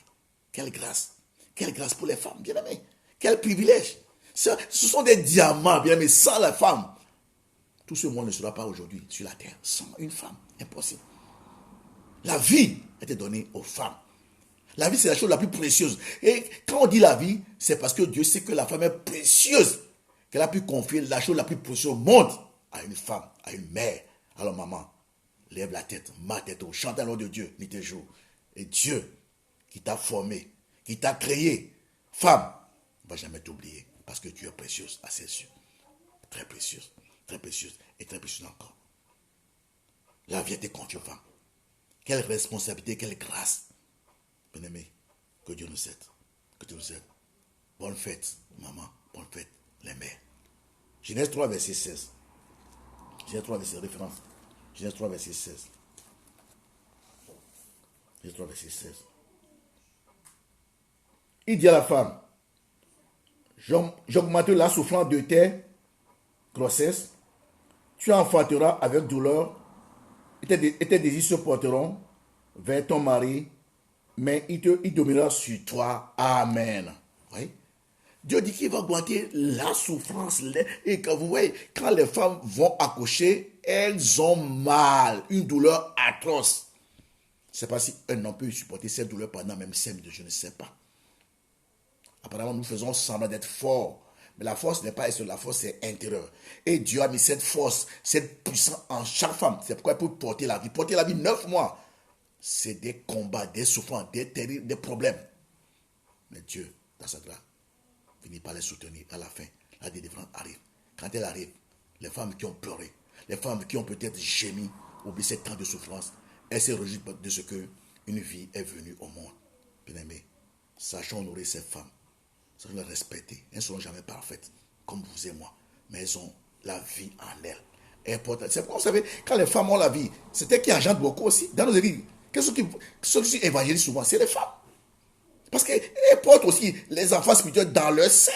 Quelle grâce. Quelle grâce pour les femmes, bien aimé. Quel privilège. Ce sont des diamants, bien aimé. Sans la femme, tout ce monde ne sera pas aujourd'hui sur la terre. Sans une femme, impossible. La vie a été donnée aux femmes. La vie, c'est la chose la plus précieuse. Et quand on dit la vie, c'est parce que Dieu sait que la femme est précieuse. Qu'elle a pu confier la chose la plus précieuse au monde à une femme, à une mère. Alors maman, lève la tête, ma tête haut, chante le nom de Dieu, nuit et jour. Et Dieu, qui t'a formé, qui t'a créé, femme, ne va jamais t'oublier. Parce que tu es précieuse à ses yeux. Très précieuse et très précieuse encore. La vie a été confiée aux femmes. Quelle responsabilité, quelle grâce. Bien-aimé, que Dieu nous aide. Que Dieu nous aide. Bonne fête, maman. Bonne fête, les mères. Genèse 3, verset 16. Genèse 3, verset référence. Genèse 3, verset 16. Genèse 3, verset 16. Il dit à la femme, j'augmente la souffrance de tes grossesses. Tu enfanteras avec douleur et tes désirs se porteront vers ton mari, mais il dominera sur toi. Amen. Oui? Dieu dit qu'il va augmenter la souffrance. Et que vous voyez, quand les femmes vont accoucher, elles ont mal, une douleur atroce. Je ne sais pas si un homme peut supporter cette douleur pendant même 5 minutes, je ne sais pas. Apparemment, nous faisons semblant d'être forts. Mais la force n'est pas extérieure, la force est intérieure. Et Dieu a mis cette force, cette puissance en chaque femme. C'est pourquoi il peut porter la vie. Porter la vie 9 mois. C'est des combats, des souffrances, des problèmes. Mais Dieu, dans sa grâce, finit par les soutenir à la fin. La délivrance arrive. Quand elle arrive, les femmes qui ont pleuré, les femmes qui ont peut-être gémi, oublié ces temps de souffrance, elles se réjouissent de ce que une vie est venue au monde. Bien aimé, sachons honorer ces femmes. Sachons les respecter. Elles ne seront jamais parfaites, comme vous et moi. Mais elles ont la vie en elles. C'est pourquoi vous savez, quand les femmes ont la vie, c'est elles qui engendrent beaucoup aussi. Dans nos églises, ceux qui évangélisent souvent, c'est les femmes. Parce qu'elles portent aussi les enfants spirituels dans leur sein.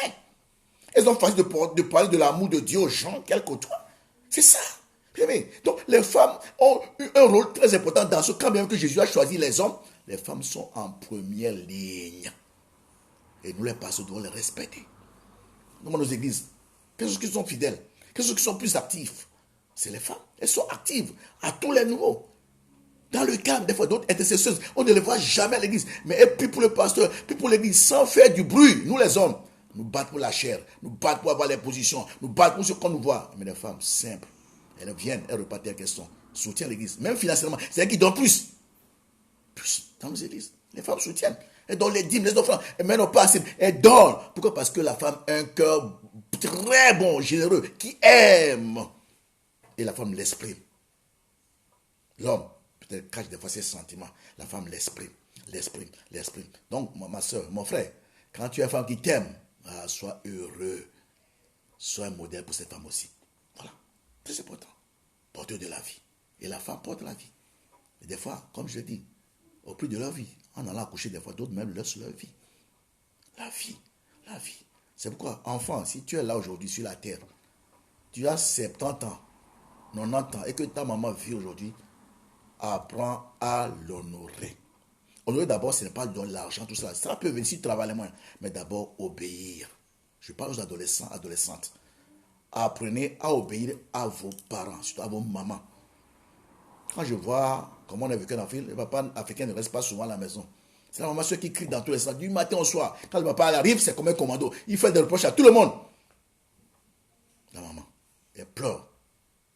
Elles ont facile de parler de l'amour de Dieu aux gens qu'elles côtoient. C'est ça. Donc les femmes ont eu un rôle très important dans ce quand même que Jésus a choisi les hommes. Les femmes sont en première ligne. Et nous les pasteurs devons les respecter. Dans nos églises, quels sont ceux qui sont fidèles? Quels sont ceux qui sont plus actifs? C'est les femmes. Elles sont actives à tous les niveaux. Dans le cadre, des fois, d'autres intercesseuses, on ne les voit jamais à l'église. Mais elles prient pour le pasteur, puis pour l'église, sans faire du bruit. Nous, les hommes, nous battons pour la chair, nous battons pour avoir les positions, nous battons pour ce qu'on nous voit. Mais les femmes, simples, elles viennent, elles repartent elles sont, soutiennent l'église. Même financièrement, c'est elles qui donnent plus. Plus dans nos églises. Les femmes soutiennent. Elles donnent les dîmes, les offrandes. Elles ne pas assez. Elles donnent. Pourquoi? Parce que la femme a un cœur très bon, généreux, qui aime. Et la femme l'exprime. L'homme, peut-être, cache des fois ses sentiments. La femme l'exprime. Donc, ma soeur, mon frère, quand tu es une femme qui t'aime, sois heureux. Sois un modèle pour cette femme aussi. Voilà. Très important. Porteur de la vie. Et la femme porte la vie. Et des fois, comme je dis, au prix de leur vie, en allant accoucher, des fois, d'autres même laissent leur vie. La vie. C'est pourquoi, enfant, si tu es là aujourd'hui sur la terre, tu as 70 ans, 90 ans, et que ta maman vit aujourd'hui, apprends à l'honorer. Honorer d'abord, ce n'est pas donner l'argent, tout ça. Ça peut venir si tu travailles moins, mais d'abord obéir. Je parle aux adolescents, adolescentes. Apprenez à obéir à vos parents, surtout à vos mamans. Quand je vois comment on a vécu en Afrique, le papa africain ne reste pas souvent à la maison. C'est la maman seule qui crie dans tous les sens, du matin au soir. Quand le papa arrive, c'est comme un commando. Il fait des reproches à tout le monde. La maman, elle pleure,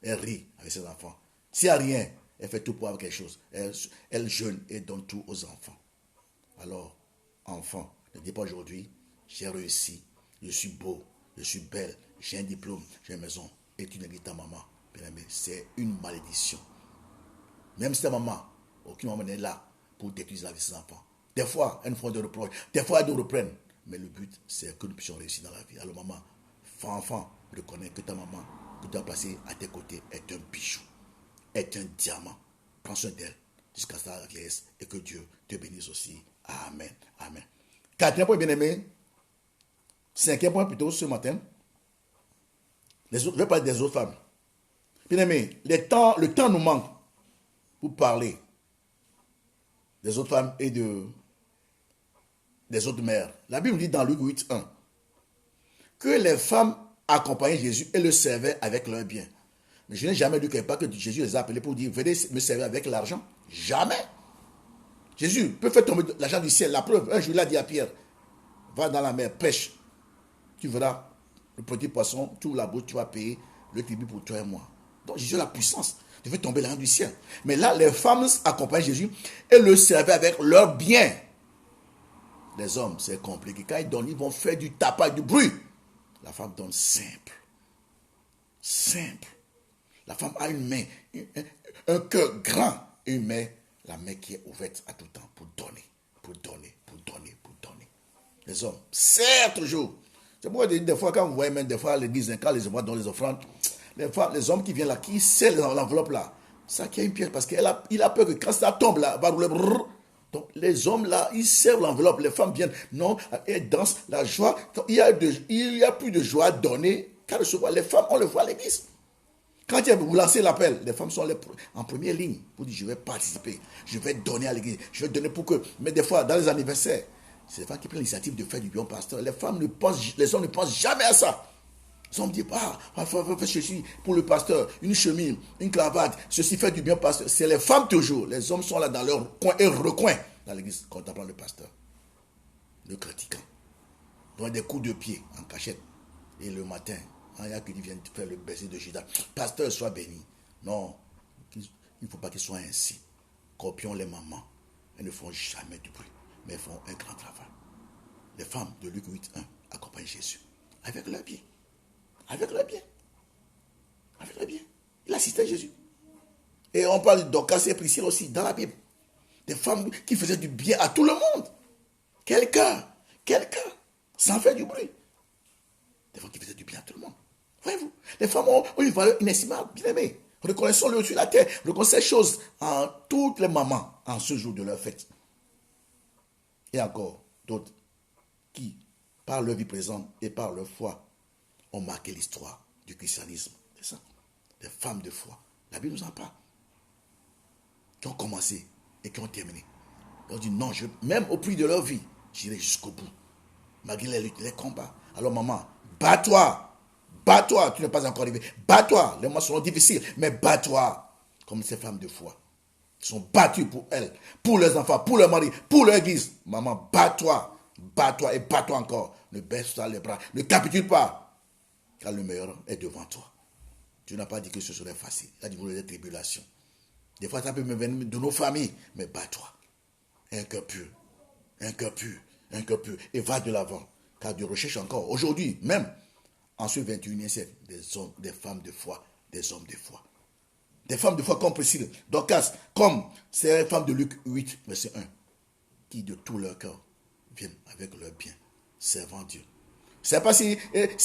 elle rit avec ses enfants. S'il n'y a rien, elle fait tout pour avoir quelque chose. Elle jeûne et donne tout aux enfants. Alors, enfant, ne dis pas aujourd'hui, j'ai réussi, je suis beau, je suis belle, j'ai un diplôme, j'ai une maison. Et tu négliges ta maman. Bien aimé, c'est une malédiction. Même si ta maman, aucune maman n'est là pour détruire la vie de ses enfants. Des fois, elles nous font des reproches. Des fois, elles nous reprennent. Mais le but, c'est que nous puissions réussir dans la vie. Alors, maman, enfant, reconnais que ta maman, que tu as placée à tes côtés, est un bijou, est un diamant. Prends soin d'elle. jusqu'à ta vieillesse et que Dieu te bénisse aussi. Amen. Amen. Quatrième point, bien-aimé. Cinquième point plutôt ce matin. Je vais parler des autres femmes. Bien-aimé, le temps nous manque pour parler des autres femmes et des autres mères. La Bible dit dans Luc 8, 1 que les femmes accompagnaient Jésus et le servaient avec leurs biens. Mais je n'ai jamais lu quelque part que Jésus les a appelés pour dire venez me servir avec l'argent. Jamais. Jésus peut faire tomber l'argent du ciel. La preuve, un jour il a dit à Pierre, va dans la mer, pêche. Tu verras le petit poisson, tu ouvres la bouche, tu vas payer le tribut pour toi et moi. Donc Jésus a la puissance de faire tomber l'argent du ciel. Mais là, les femmes accompagnent Jésus et le servaient avec leurs biens. Les hommes, c'est compliqué. Quand ils donnent, ils vont faire du tapage, du bruit. La femme donne simple. Simple. La femme a une main, un cœur grand et une main, la main qui est ouverte à tout temps pour donner, pour donner, pour donner, pour donner. Les hommes, serrent toujours. C'est pourquoi des fois, quand vous voyez même des fois à l'église, quand les hommes donnent les offrandes, les hommes qui viennent là, qui serrent l'enveloppe là, ça qui a une pièce parce qu'il a peur que quand ça tombe là, va rouler. Donc les hommes là, ils servent l'enveloppe, les femmes viennent, non, elles dansent, la joie. Donc, il y a plus de joie à donner qu'à recevoir. Les femmes, on le voit à l'église. Quand vous lancez l'appel, les femmes sont en première ligne pour dire je vais participer, je vais donner à l'église, je vais donner pour que. Mais des fois, dans les anniversaires, c'est les femmes qui prennent l'initiative de faire du bien au pasteur. Les hommes ne pensent jamais à ça. Les hommes disent faire ceci pour le pasteur, une chemise, une cravate, ceci fait du bien au pasteur. C'est les femmes toujours. Les hommes sont là dans leur coin et recoin dans l'église, contemplant le pasteur, le critiquant, donnant des coups de pied en cachette. Et le matin, il y a qui viennent faire le baiser de Judas. Pasteur, sois béni. Non, il ne faut pas qu'ils soient ainsi. Copions les mamans. Elles ne font jamais du bruit, mais elles font un grand travail. Les femmes de Luc 8, 1 accompagnent Jésus avec leurs biens. Avec leurs biens. Avec leurs biens. Il assistait Jésus. Et on parle de Dorcas et Priscille aussi dans la Bible. Des femmes qui faisaient du bien à tout le monde. Quelqu'un, sans faire du bruit. Des femmes qui faisaient du bien à tout le monde. Voyez-vous, les femmes ont une valeur inestimable, bien aimée. Reconnaissons-le sur la terre. Reconnaissons ces choses en toutes les mamans en ce jour de leur fête. Et encore d'autres qui, par leur vie présente et par leur foi, ont marqué l'histoire du christianisme. C'est ça. Des femmes de foi. La Bible nous en parle. Qui ont commencé et qui ont terminé. Ils ont dit non, même au prix de leur vie, j'irai jusqu'au bout. Malgré les luttes, les combats. Alors maman, bats-toi. Bats-toi, tu n'es pas encore arrivé. Bats-toi. Les mois seront difficiles, mais bats-toi. Comme ces femmes de foi qui sont battues pour elles, pour leurs enfants, pour leur mari, pour leur église. Maman, bats-toi. Bats-toi et bats-toi encore. Ne baisse pas les bras. Ne capitule pas. Car le meilleur est devant toi. Dieu n'a pas dit que ce serait facile. Il a dit que vous avez des tribulations. Des fois, ça peut me venir de nos familles. Mais bats-toi. Un cœur pur. Un cœur pur. Un cœur pur. Et va de l'avant. Car Dieu recherche encore. Aujourd'hui, même, en ce 21e siècle, des femmes de foi, des hommes de foi. Des femmes de foi comme Priscille, Dorcas, comme ces femmes de Luc 8, verset 1, qui de tout leur cœur viennent avec leur bien, servant Dieu. Ce n'est pas si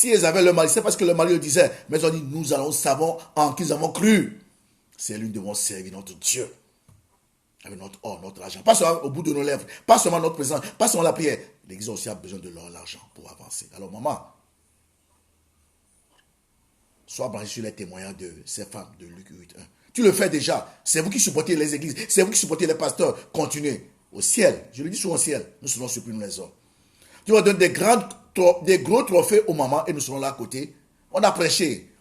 elles avaient leur mari, c'est parce que le mari le disait, mais on dit, nous savons en qui nous avons cru. C'est lui, nous devons servir notre Dieu. Avec notre or, notre argent. Pas seulement au bout de nos lèvres, pas seulement notre présence, pas seulement la prière. L'Église aussi a besoin de leur argent pour avancer. Alors maman, sois branché sur les témoignages de ces femmes de Luc 8.1. Tu le fais déjà. C'est vous qui supportez les églises. C'est vous qui supportez les pasteurs. Continuez. Au ciel, je le dis souvent au ciel, nous serons surpris, nous les hommes. Tu vas donner des gros trophées aux mamans et nous serons là à côté. On a prêché.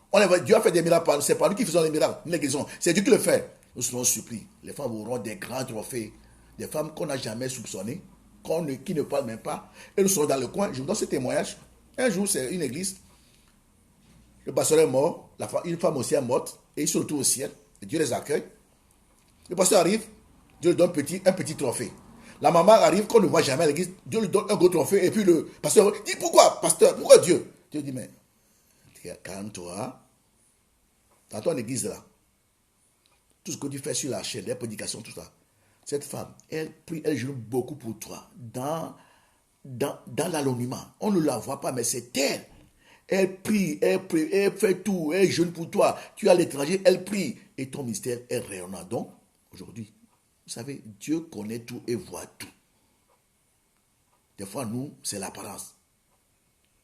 Dieu a fait des miracles. C'est pas nous qui faisons les miracles. Nous les guérissons. C'est Dieu qui le fait. Nous serons surpris. Les femmes auront des grands trophées. Des femmes qu'on n'a jamais soupçonnées. Qui ne parlent même pas. Et nous serons dans le coin. Je vous donne ce témoignage. Un jour, c'est une église. Le pasteur est mort, une femme aussi est morte, et ils se retrouvent au ciel, et Dieu les accueille. Le pasteur arrive, Dieu lui donne un petit trophée. La maman arrive, qu'on ne voit jamais à l'église, Dieu lui donne un gros trophée, et puis le pasteur dit, pourquoi, pasteur, pourquoi Dieu? Dieu dit, mais, calme-toi, dans ton église là, tout ce que tu fais sur la chaîne, les prédications, tout ça, cette femme, elle prie, elle joue beaucoup pour toi, dans l'anonymat. On ne la voit pas, mais c'est elle. Elle prie, elle fait tout, elle jeûne pour toi. Tu es à l'étranger, elle prie. Et ton mystère est rayonnant. Donc, aujourd'hui, Vous savez, Dieu connaît tout et voit tout. Des fois, nous, c'est l'apparence.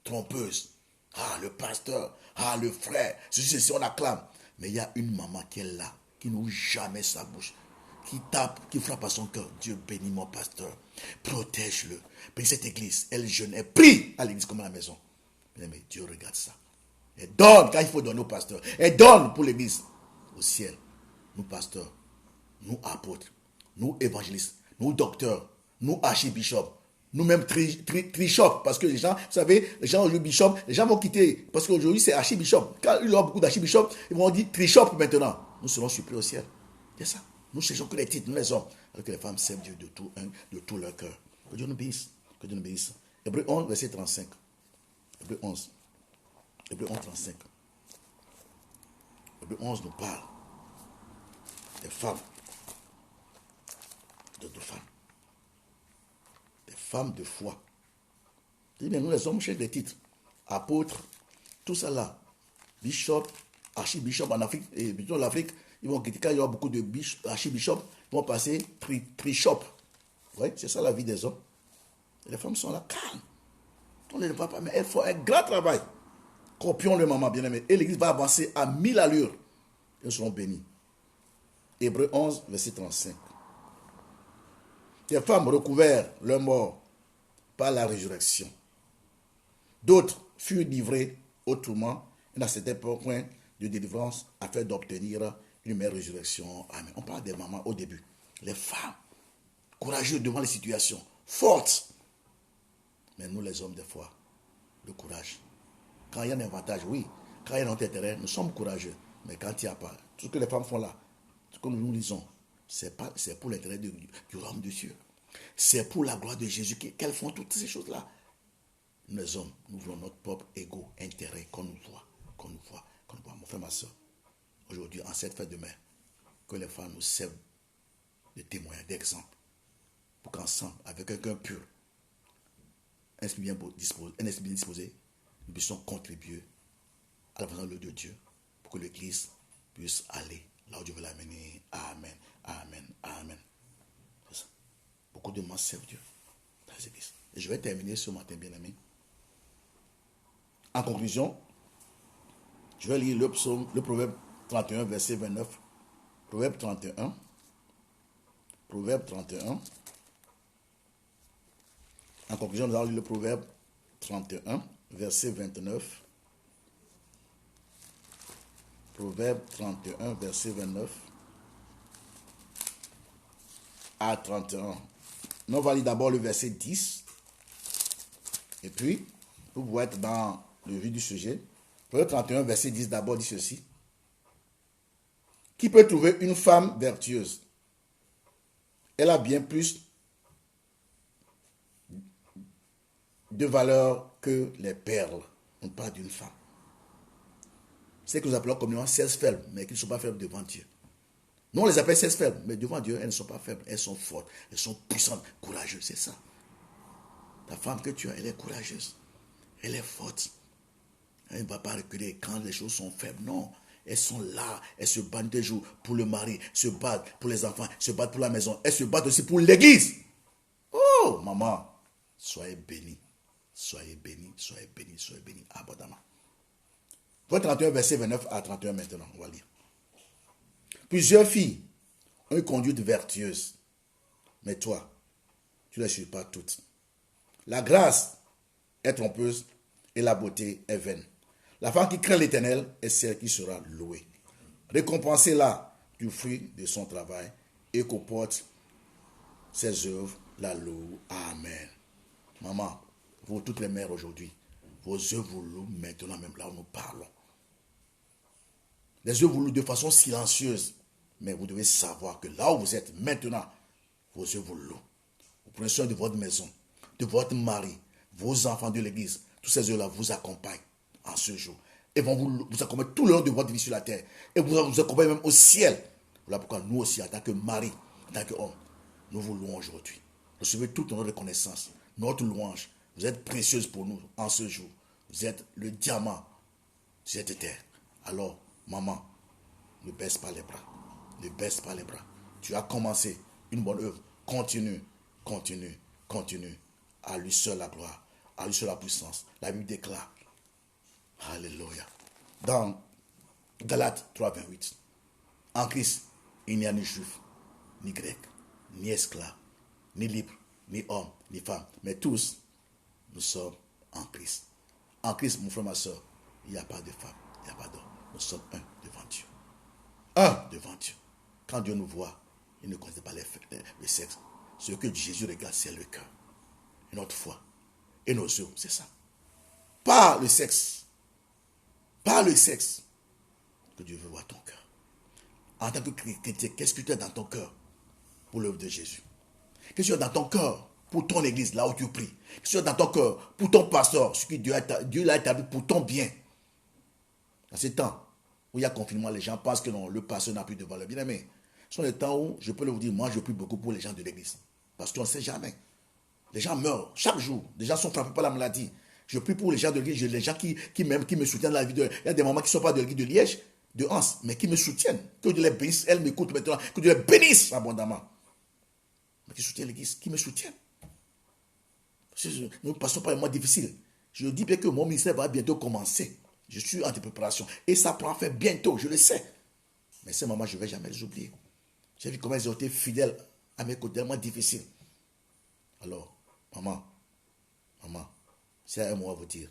Trompeuse. Ah, le pasteur. Ah, le frère. Ceci, on acclame. Mais il y a une maman qui est là, qui n'ouvre jamais sa bouche, qui tape, qui frappe à son cœur. Dieu bénit mon pasteur. Protège-le. Bénis cette église. Elle jeûne, elle prie à l'église comme à la maison. Mais Dieu regarde ça. Elle donne quand il faut donner au pasteur. Elle donne pour l'église. Au ciel, nous pasteurs, nous apôtres, nous évangélistes, nous docteurs, nous archibishops, nous-mêmes trichop, parce que les gens, vous savez, les gens aujourd'hui bishop, les gens vont quitter, parce qu'aujourd'hui c'est archibishop. Quand il y aura beaucoup d'archibishop, ils vont dire trichop maintenant. Nous serons surpris au ciel. C'est ça. Nous cherchons que les titres, nous les hommes, alors que les femmes servent Dieu de tout leur cœur. Que Dieu nous bénisse. Que Dieu nous bénisse. Hébreux 11, verset 35. Hébreux 11. Hébreux 11, 35. Hébreux 11 nous parle des femmes. D'autres femmes. Des femmes de foi. Nous les hommes cherchent des titres. Apôtres, tout ça là. Bishop, archibishop en Afrique, et plutôt l'Afrique, ils vont critiquer, il y aura beaucoup de archibishops, ils vont passer trichop. Oui, c'est ça la vie des hommes. Et les femmes sont là, calmes. On ne les voit pas, mais elles font un grand travail. Copions le maman bien-aimé. Et l'église va avancer à 1000 allures. Ils seront bénis. Hébreux 11, verset 35. Les femmes recouvrèrent leur mort par la résurrection. D'autres furent livrés au tourment et à cet point de délivrance afin d'obtenir une meilleure résurrection. Amen. On parle des mamans au début. Les femmes, courageuses devant les situations, fortes. Mais nous les hommes, des fois, le courage. Quand il y a un avantage, oui. Quand il y a notre intérêt, nous sommes courageux. Mais quand il n'y a pas, tout ce que les femmes font là, ce que nous lisons, c'est pour l'intérêt du royaume de Dieu. C'est pour la gloire de Jésus qu'elles font toutes ces choses-là. Nous les hommes, nous voulons notre propre ego, intérêt, qu'on nous voit. Mon frère, ma soeur, aujourd'hui, en cette fête de mai, que les femmes nous servent de témoins, d'exemples, pour qu'ensemble, avec un cœur pur, un esprit bien disposé, nous puissions contribuer à l'avancement de Dieu, pour que l'Église puisse aller là où Dieu veut l'amener. Amen, amen, amen. C'est ça. Beaucoup de gens servent Dieu dans les églises. Et je vais terminer ce matin, bien aimé. En conclusion, je vais lire le Proverbe 31, verset 29. Proverbe 31. Proverbe 31. En conclusion, nous allons lire le Proverbe 31, verset 29. Proverbe 31, verset 29 à 31. Nous allons lire d'abord le verset 10. Et puis, vous pouvez être dans le vif du sujet. Proverbe 31, verset 10 d'abord dit ceci. Qui peut trouver une femme vertueuse? Elle a bien plus de valeur que les perles. On parle d'une femme. C'est ce que nous appelons communément 16 faibles, mais qui ne sont pas faibles devant Dieu. Nous, on les appelle 16 faibles, mais devant Dieu, elles ne sont pas faibles. Elles sont fortes, elles sont puissantes, courageuses, c'est ça. Ta femme que tu as, elle est courageuse. Elle est forte. Elle ne va pas reculer quand les choses sont faibles. Non, elles sont là. Elles se battent des jours pour le mari, se battent pour les enfants, se battent pour la maison. Elles se battent aussi pour l'église. Oh, maman, soyez bénis. Soyez bénis, soyez bénis, soyez bénis abondamment. 31, verset 29 à 31 maintenant, on va lire. Plusieurs filles ont une conduite vertueuse, mais toi, tu ne les suis pas toutes. La grâce est trompeuse et la beauté est vaine. La femme qui craint l'Éternel est celle qui sera louée. Récompensez-la du fruit de son travail et qu'au porte ses œuvres la louent. Amen. Maman, vous toutes les mères aujourd'hui, vos œuvres vous louent maintenant, même là où nous parlons. Les œuvres vous louent de façon silencieuse, mais vous devez savoir que là où vous êtes maintenant, vos œuvres vous louent. Vous prenez soin de votre maison, de votre mari, vos enfants de l'église. Tous ces œuvres-là vous accompagnent en ce jour. Et vont vous accompagner tout le long de votre vie sur la terre. Et vous accompagnent même au ciel. Voilà pourquoi nous aussi, en tant que mari, en tant qu'homme, nous vous louons aujourd'hui. Recevez toute notre reconnaissance, notre louange. Vous êtes précieuse pour nous en ce jour. Vous êtes le diamant de cette terre. Alors, maman, ne baisse pas les bras. Ne baisse pas les bras. Tu as commencé une bonne œuvre. Continue. À lui seul la gloire, à lui seul la puissance. La Bible déclare, alléluia. Dans Galates 3, 28, en Christ, il n'y a ni juif, ni grec, ni esclave, ni libre, ni homme, ni femme, mais tous, nous sommes en Christ. En Christ, mon frère, ma soeur, il n'y a pas de femme, il n'y a pas d'homme. Nous sommes un devant Dieu. Un devant Dieu. Quand Dieu nous voit, il ne connaît pas le sexe. Ce que Jésus regarde, c'est le cœur. Et notre foi. Et nos yeux, c'est ça. Pas le sexe. Pas le sexe. Que Dieu veut voir ton cœur. En tant que chrétien, qu'est-ce que tu as dans ton cœur pour l'œuvre de Jésus? Qu'est-ce que tu as dans ton cœur pour ton église, là où tu pries? Qu'est-ce que tu as dans ton cœur pour ton pasteur, ce que Dieu l'a établi pour ton bien? Dans ces temps où il y a confinement, les gens pensent que non, le pasteur n'a plus de valeur. Bien aimé, ce sont les temps où, je peux le vous dire, moi je prie beaucoup pour les gens de l'église. Parce qu'on ne sait jamais. Les gens meurent chaque jour. Les gens sont frappés par la maladie. Je prie pour les gens de l'église, les gens qui me soutiennent dans la vie. Il y a des mamans qui ne sont pas de l'église de Liège, de Hans, mais qui me soutiennent. Que Dieu les bénisse. Elles m'écoutent maintenant. Que Dieu les bénisse abondamment. Mais qui soutiennent l'église, qui me soutiennent. Nous passons par un mois difficile. Je dis bien que mon ministère va bientôt commencer. Je suis en préparation. Et ça prend fin bientôt, je le sais. Mais ces mamans, je ne vais jamais les oublier. J'ai vu comment elles ont été fidèles à mes côtés, tellement difficile. Alors, maman, c'est un mot à vous dire.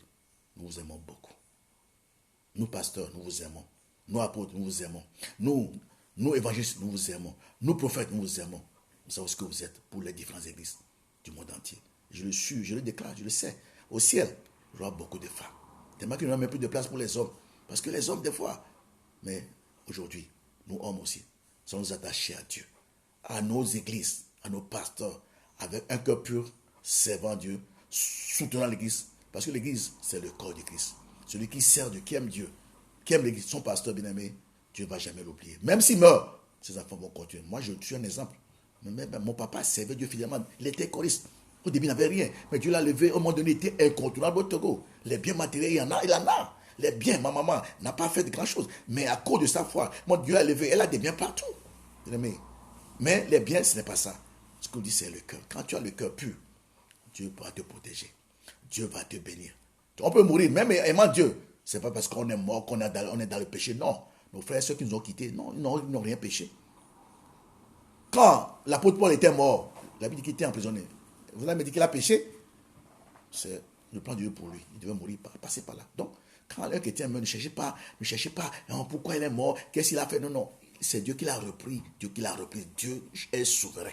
Nous vous aimons beaucoup. Nous, pasteurs, nous vous aimons. Nous, apôtres, nous vous aimons. Nous, évangélistes, nous vous aimons. Nous, prophètes, nous vous aimons. Nous savons ce que vous êtes pour les différentes églises du monde entier. Je le suis, je le déclare, je le sais. Au ciel, il y aura beaucoup de femmes. Tellement qu'il n'y aura même plus de place pour les hommes. Parce que les hommes, des fois, mais aujourd'hui, nous, hommes aussi, sommes attachés à Dieu, à nos églises, à nos pasteurs, avec un cœur pur, servant Dieu, soutenant l'église. Parce que l'église, c'est le corps du Christ. Celui qui sert Dieu, qui aime Dieu, qui aime l'église, son pasteur bien-aimé, Dieu ne va jamais l'oublier. Même s'il meurt, ses enfants vont continuer. Moi, je suis un exemple. Mon papa servait Dieu fidèlement. Il était choriste. Au début, il n'avait rien. Mais Dieu l'a levé. Au moment donné, il était incontournable au Togo. Les biens matériels, il en a. Les biens, ma maman n'a pas fait de grand chose. Mais à cause de sa foi, moi, Dieu l'a levé. Elle a des biens partout. Mais les biens, ce n'est pas ça. Ce qu'on dit, c'est le cœur. Quand tu as le cœur pur, Dieu va te protéger. Dieu va te bénir. On peut mourir, même aimant Dieu. Ce n'est pas parce qu'on est mort qu'on est dans le péché. Non. Nos frères, ceux qui nous ont quittés, non, ils n'ont rien péché. Quand l'apôtre Paul était mort, la Bible dit qu'il était emprisonné. Vous avez dit qu'il a péché? C'est le plan de Dieu pour lui. Il devait mourir, passer par là. Donc, quand un chrétien meurt, ne cherchez pas pourquoi il est mort, qu'est-ce qu'il a fait. Non. C'est Dieu qui l'a repris. Dieu est souverain.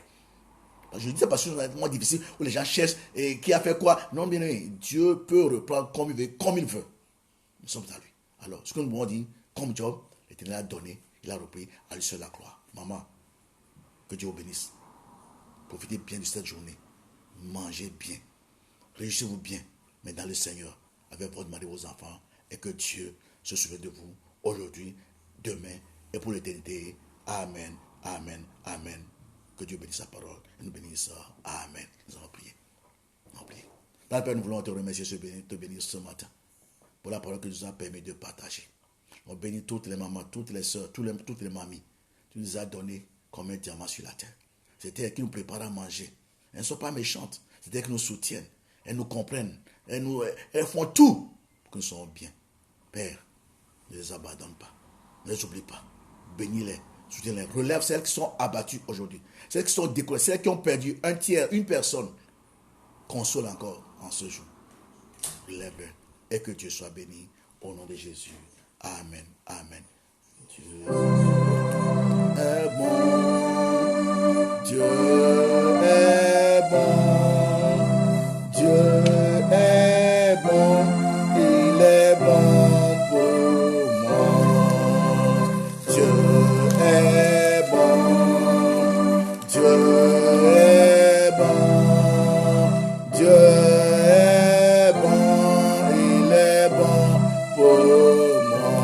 Je dis ça parce que c'est un moment difficile où les gens cherchent et qui a fait quoi. Non, bien aimé, Dieu peut reprendre comme il veut. Nous sommes à lui. Alors, ce que nous pouvons dire, comme Job, l'Éternel a donné, il a repris, à lui seul la gloire. Maman, que Dieu vous bénisse. Profitez bien de cette journée. Mangez bien. Réjouissez-vous bien. Mais dans le Seigneur, avec votre mari et vos enfants. Et que Dieu se souvienne de vous aujourd'hui, demain et pour l'éternité. Amen, amen, amen. Que Dieu bénisse sa parole. Et nous bénisse. Amen. Nous allons prier. Dans le Père, nous voulons te remercier, te bénir ce matin. Pour la parole que tu nous as permis de partager. On bénit toutes les mamans, toutes les soeurs, toutes les mamies. Tu nous as donné comme un diamant sur la terre. C'était elles qui nous préparent à manger. Elles ne sont pas méchantes. C'est elles qui nous soutiennent. Elles nous comprennent. Elles font tout pour que nous soyons bien. Père, ne les abandonne pas. Ne les oublie pas. Bénis-les. Soutiens-les. Relève celles qui sont abattues aujourd'hui. Celles qui sont découragées. Celles qui ont perdu un tiers, une personne. Console encore en ce jour. Relève-les. Et que Dieu soit béni. Au nom de Jésus. Amen. Amen. Dieu est bon. Dieu est bon. Dieu est bon. Il est bon pour moi. Dieu est bon. Dieu est bon. Dieu est bon. Il est bon pour moi.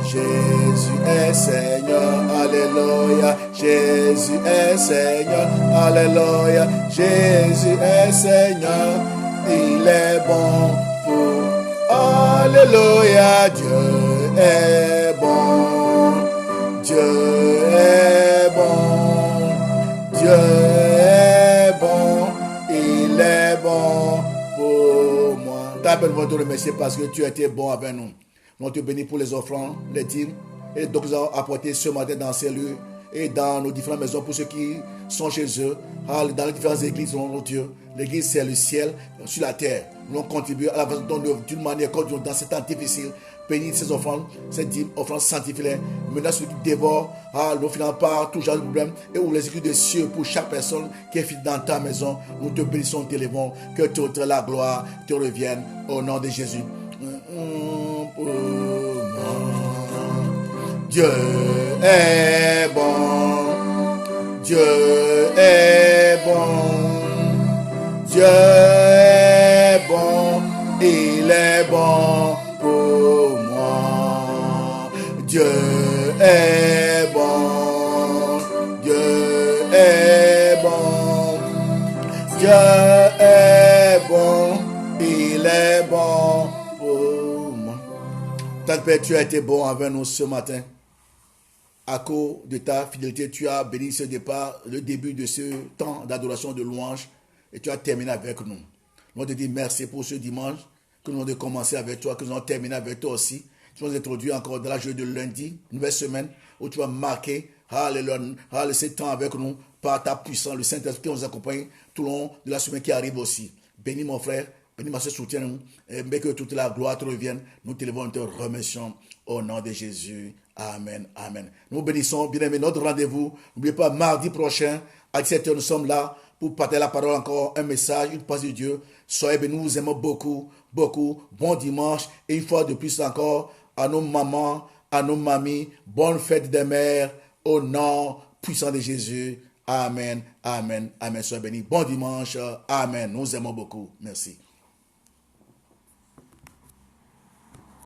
Jésus est Seigneur. Alléluia. Jésus est Seigneur. Alléluia. Jésus est Seigneur. Il est bon pour. Alléluia. Dieu est bon. Dieu est bon. Père, nous voulons te remercier parce que tu as été bon avec nous. Nous te bénis pour les offrandes, les dîmes et donc nous avons apporté ce matin dans ces lieux et dans nos différentes maisons pour ceux qui sont chez eux, dans les différentes églises, mon Dieu. L'église, c'est le ciel sur la terre. Nous allons contribuer à la façon d'une manière comme dans ces temps difficiles. Bénis ces offrandes, ces dîmes, offrandes sanctifiées. Maintenant, ceux qui dévorent, nous finissons par tout genre de problème et ouvre les écrits des cieux pour chaque personne qui est fidèle dans ta maison. Nous te bénissons, te levons, que toute la gloire te revienne au nom de Jésus. Dieu est bon, Dieu est bon, Dieu est bon, il est bon pour moi. Dieu est bon, Dieu est bon, Dieu est bon, il est bon pour moi. Tant Père, tu as été bon avec nous ce matin. À cause de ta fidélité, tu as béni ce départ, le début de ce temps d'adoration, de louange, et tu as terminé avec nous. Nous te disons merci pour ce dimanche, que nous avons commencé avec toi, que nous avons terminé avec toi aussi. Tu nous as introduit encore dans la journée de lundi, nouvelle semaine, où tu vas marquer ce temps avec nous par ta puissance, le Saint-Esprit qui nous accompagne tout le long de la semaine qui arrive aussi. Bénis mon frère, bénis ma soeur, soutiens-nous, et que toute la gloire te revienne. Nous te levons et te remercions au nom de Jésus. Amen, amen. Nous bénissons, bien aimé, notre rendez-vous. N'oubliez pas, mardi prochain, à 17h, nous sommes là pour partager la parole encore, un message, une parole de Dieu. Soyez bénis, nous vous aimons beaucoup, beaucoup. Bon dimanche. Et une fois de plus encore, à nos mamans, à nos mamies, bonne fête des mères, au nom puissant de Jésus. Amen, amen, amen. Soyez bénis. Bon dimanche. Amen. Nous vous aimons beaucoup. Merci.